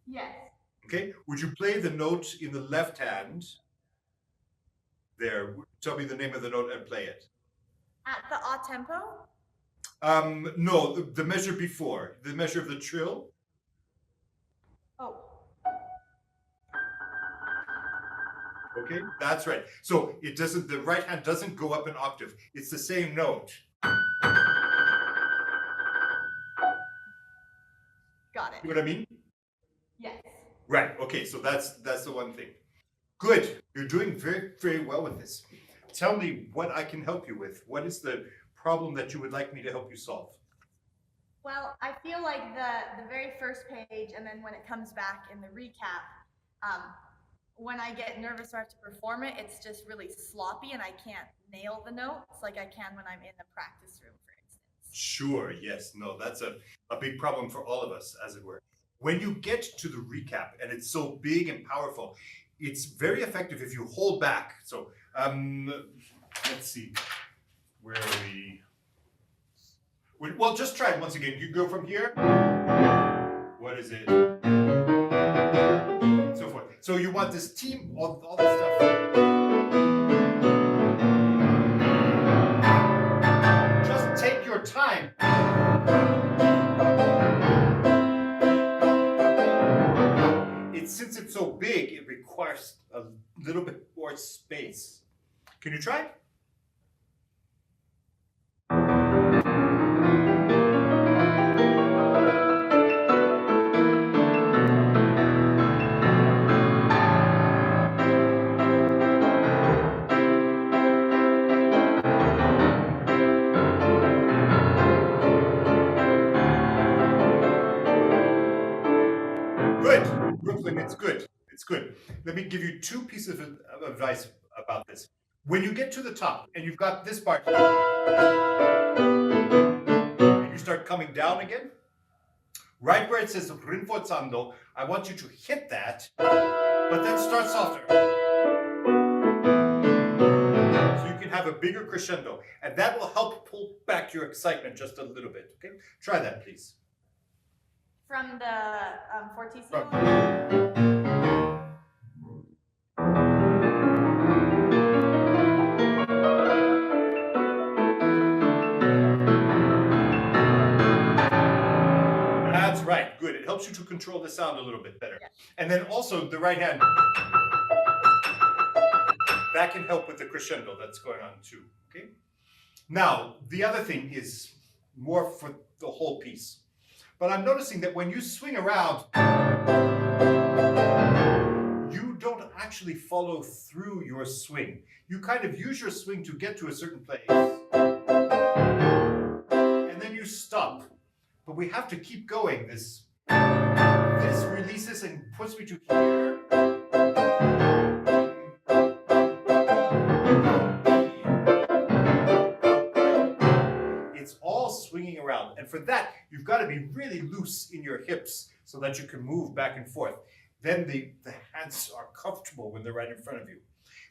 Yes. Okay, would you play the note in the left hand? There, tell me the name of the note and play it. At the odd tempo? No, the measure before, the measure of the trill. Oh. Okay, that's right. So it doesn't, the right hand doesn't go up an octave. It's the same note. Got it. You know what I mean? Yes. Right, okay, so that's the one thing. Good, you're doing very, very well with this. Tell me what I can help you with. What is the problem that you would like me to help you solve? Well, I feel like the very first page, and then when it comes back in the recap, when I get nervous or have to perform it, it's just really sloppy and I can't nail the notes like I can when I'm in the practice room, for instance. Sure, yes, no, that's a big problem for all of us, as it were. When you get to the recap and it's so big and powerful, it's very effective if you hold back. So let's see, where are we? Well, just try it once again. You go from here. What is it? And so forth. So you want this team, all this stuff. Just take your time. Since it's so big, it requires a little bit more space. Can you try? Good, Brooklyn, it's good. It's good. Let me give you two pieces of advice about this. When you get to the top and you've got this part, and you start coming down again, right where it says rinforzando, I want you to hit that, but then start softer. So you can have a bigger crescendo, and that will help pull back your excitement just a little bit, okay? Try that, please. From the fortissimo? That's right, good. It helps you to control the sound a little bit better. Yeah. And then also the right hand, that can help with the crescendo that's going on too, okay? Now, the other thing is more for the whole piece. But I'm noticing that when you swing around, you don't actually follow through your swing. You kind of use your swing to get to a certain place, and then you stop. But we have to keep going. This releases and puts me to here. It's all swinging around. And for that, you've got to be really loose in your hips so that you can move back and forth. Then the hands are comfortable when they're right in front of you.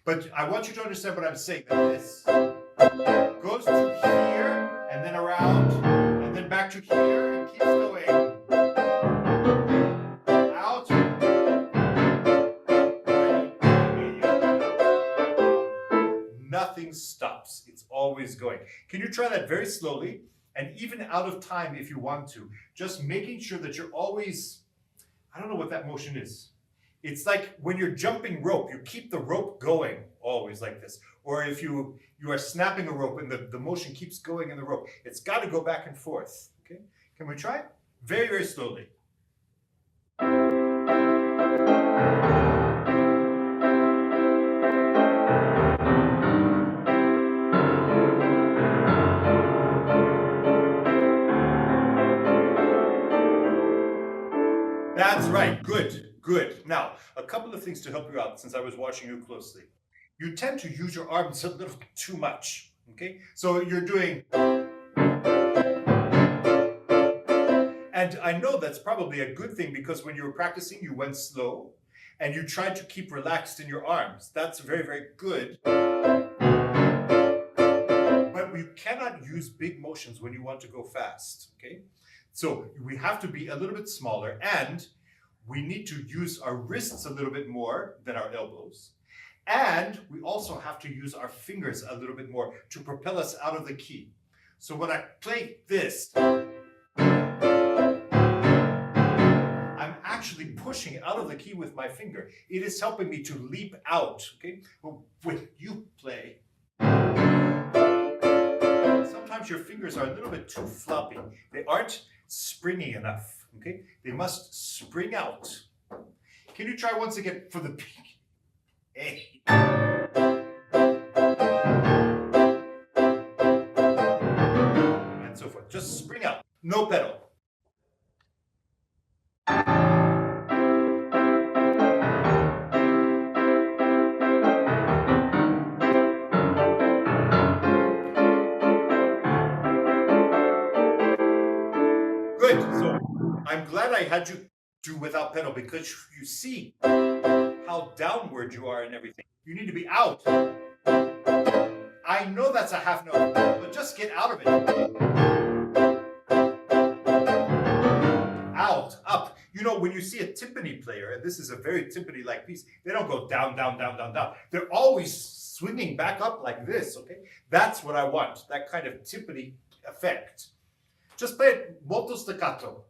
But I want you to understand what I'm saying. That this goes to here, and then around, and then back to here, and keeps going. Out. Nothing stops. It's always going. Can you try that very slowly? And even out of time if you want to. Just making sure that you're always, I don't know what that motion is. It's like when you're jumping rope, you keep the rope going always like this. Or if you are snapping a rope and the motion keeps going in the rope, it's got to go back and forth. Okay? Can we try it? Very, very slowly. couple of things to help you out since I was watching you closely. You tend to use your arms a little too much. Okay, so you're doing, and I know that's probably a good thing because when you were practicing, you went slow and you tried to keep relaxed in your arms. That's very, very good. But we cannot use big motions when you want to go fast. Okay, so we have to be a little bit smaller, and we need to use our wrists a little bit more than our elbows. And we also have to use our fingers a little bit more to propel us out of the key. So when I play this, I'm actually pushing out of the key with my finger. It is helping me to leap out, okay? But when you play, sometimes your fingers are a little bit too floppy. They aren't springy enough, okay? They must spring out. Can you try once again for the peak? Hey. And so forth. Just spring out. No pedal. Good. So I'm glad I had you do without pedal because you see how downward you are and everything. You need to be out. I know that's a half note, but just get out of it. Out, up. You know, when you see a timpani player, and this is a very timpani-like piece, they don't go down, down, down, down, down. They're always swinging back up like this, okay? That's what I want, that kind of timpani effect. Just play it molto staccato.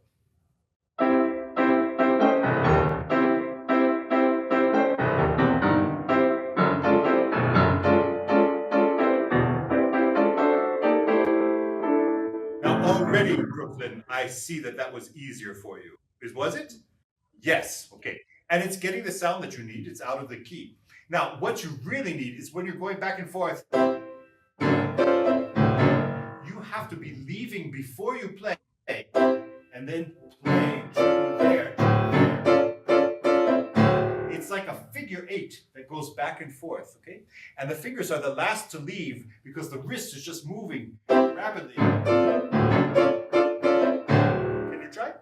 Already, Brooklyn, I see that was easier for you. Was it? Yes. Okay. And it's getting the sound that you need. It's out of the key. Now, what you really need is when you're going back and forth, you have to be leaving before you play, and then play to there, It's like a figure 8 that goes back and forth, okay? And the fingers are the last to leave because the wrist is just moving rapidly. Can you try?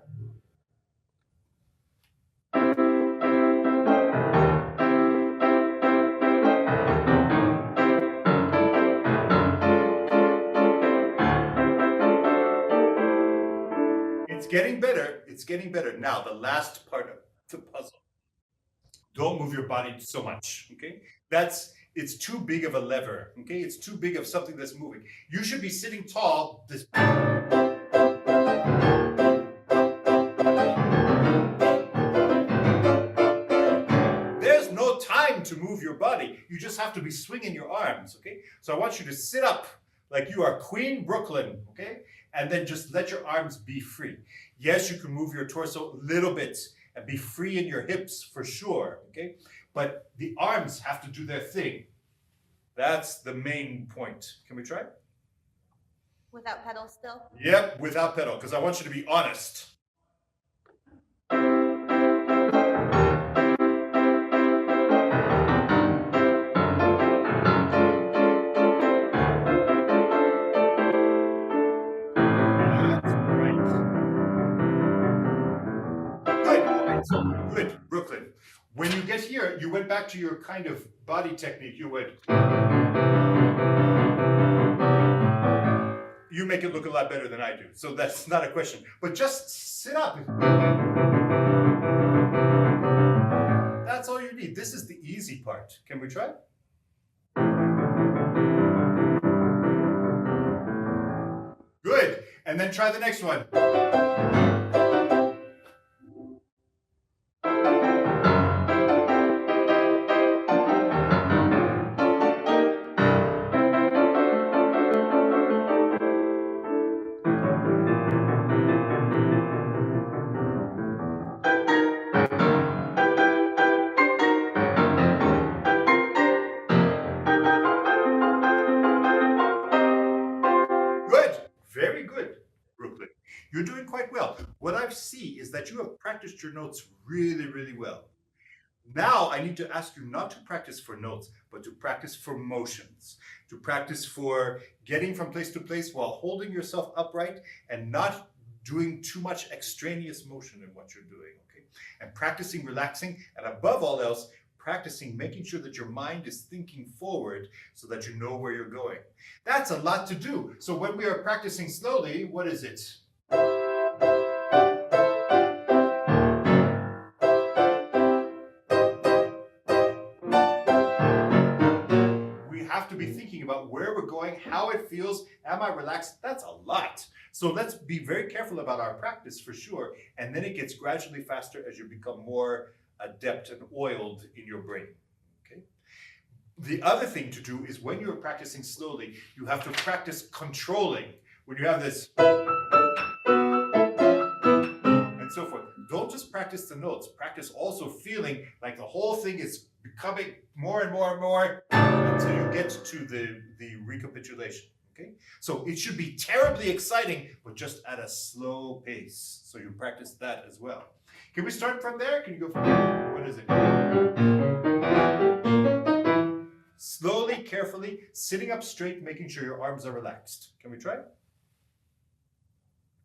It's getting better. It's getting better. Now, the last part of the puzzle. Don't move your body so much, okay? It's too big of a lever, okay? It's too big of something that's moving. You should be sitting tall. There's no time to move your body. You just have to be swinging your arms, okay? So I want you to sit up like you are Queen Brooklyn, okay? And then just let your arms be free. Yes, you can move your torso a little bit and be free in your hips for sure, okay? But the arms have to do their thing. That's the main point. Can we try? Without pedal still? Yep, without pedal, because I want you to be honest. Good, Brooklyn. When you get here, you went back to your kind of body technique. You went. You make it look a lot better than I do, so that's not a question. But just sit up. That's all you need. This is the easy part. Can we try? Good. And then try the next one. Very good, Brooklyn. You're doing quite well. What I see is that you have practiced your notes really, really well. Now I need to ask you not to practice for notes, but to practice for motions, to practice for getting from place to place while holding yourself upright and not doing too much extraneous motion in what you're doing, okay? And practicing relaxing, and above all else, practicing making sure that your mind is thinking forward so that you know where you're going. That's a lot to do. So when we are practicing slowly, what is it? We have to be thinking about where we're going, how it feels, am I relaxed? That's a lot. So let's be very careful about our practice for sure. And then it gets gradually faster as you become more adept and oiled in your brain. Okay. The other thing to do is when you're practicing slowly, you have to practice controlling. When you have this and so forth, don't just practice the notes, practice also feeling like the whole thing is becoming more and more and more until you get to the recapitulation. Okay, so it should be terribly exciting, but just at a slow pace. So you practice that as well. Can we start from there? Can you go from there? What is it? Slowly, carefully, sitting up straight, making sure your arms are relaxed. Can we try?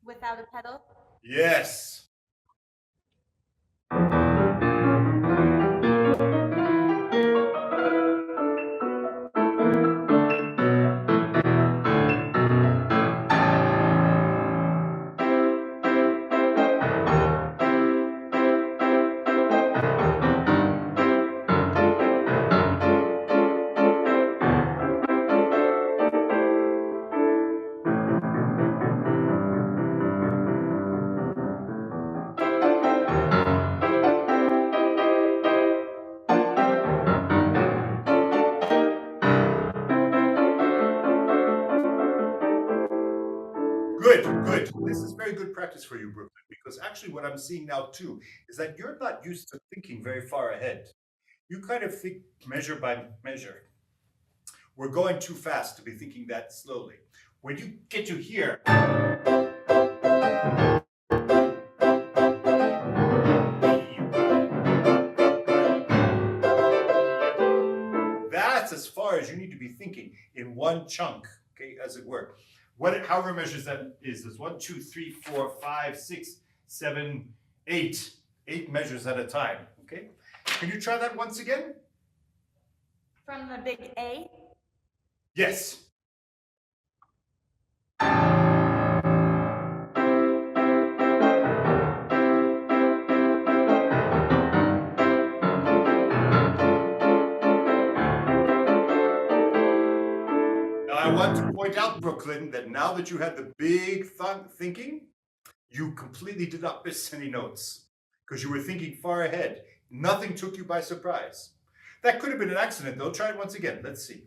Without a pedal? Yes. Good, good. This is very good practice for you, Brooklyn, because actually what I'm seeing now too is that you're not used to thinking very far ahead. You kind of think measure by measure. We're going too fast to be thinking that slowly. When you get to here, that's as far as you need to be thinking in one chunk, okay, as it were. However measures that is, there's 1, 2, 3, 4, 5, 6, 7, 8. 8 measures at a time, okay? Can you try that once again? From the big A? Yes. Now I want to point out, Brooklyn, that now that you had the big thinking, you completely did not miss any notes because you were thinking far ahead. Nothing took you by surprise. That could have been an accident, though. Try it once again. Let's see.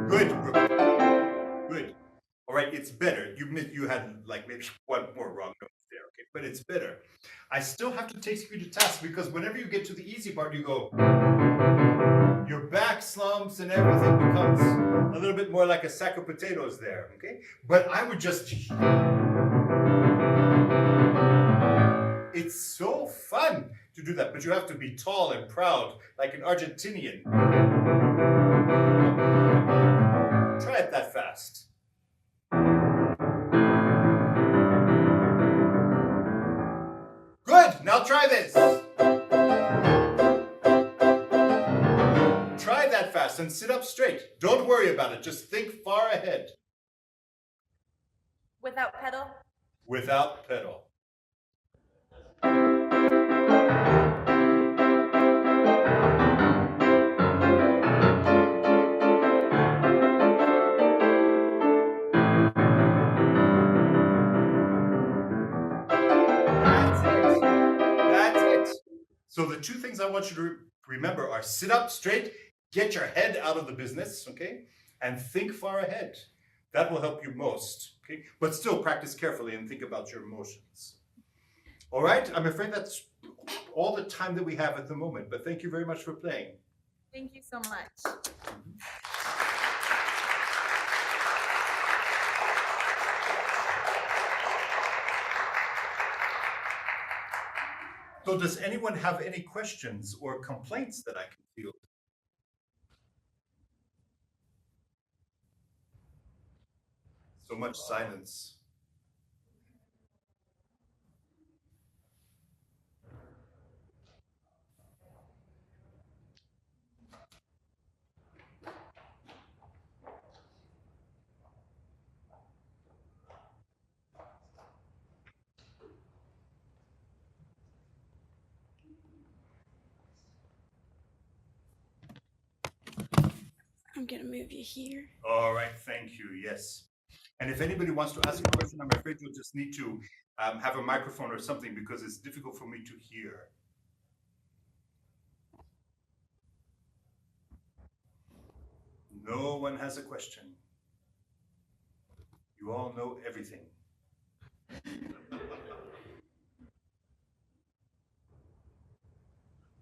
Good, Brooklyn. Good. All right, it's better. You had like maybe one more wrong note there, okay? But it's better. I still have to take you to task because whenever you get to the easy part, you go, your back slumps and everything becomes a little bit more like a sack of potatoes there, okay? But I would just, it's so fun to do that, but you have to be tall and proud, like an Argentinian. Try it that fast. Good, now try this. Try that fast and sit up straight. Don't worry about it, just think far ahead. Without pedal? Without pedal. That's it. So the two things I want you to remember are sit up straight, get your head out of the business, okay? And think far ahead. That will help you most, okay? But still practice carefully and think about your emotions. All right, I'm afraid that's all the time that we have at the moment, but thank you very much for playing. Thank you so much. So does anyone have any questions or complaints that I can field? So much silence. I'm gonna move you here. All right, thank you, yes. And if anybody wants to ask a question, I'm afraid you'll just need to have a microphone or something because it's difficult for me to hear. No one has a question. You all know everything.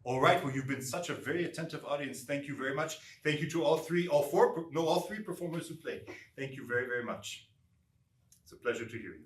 All right, well, you've been such a very attentive audience. Thank you very much. Thank you to all three performers who played. Thank you very, very much. It's a pleasure to hear you.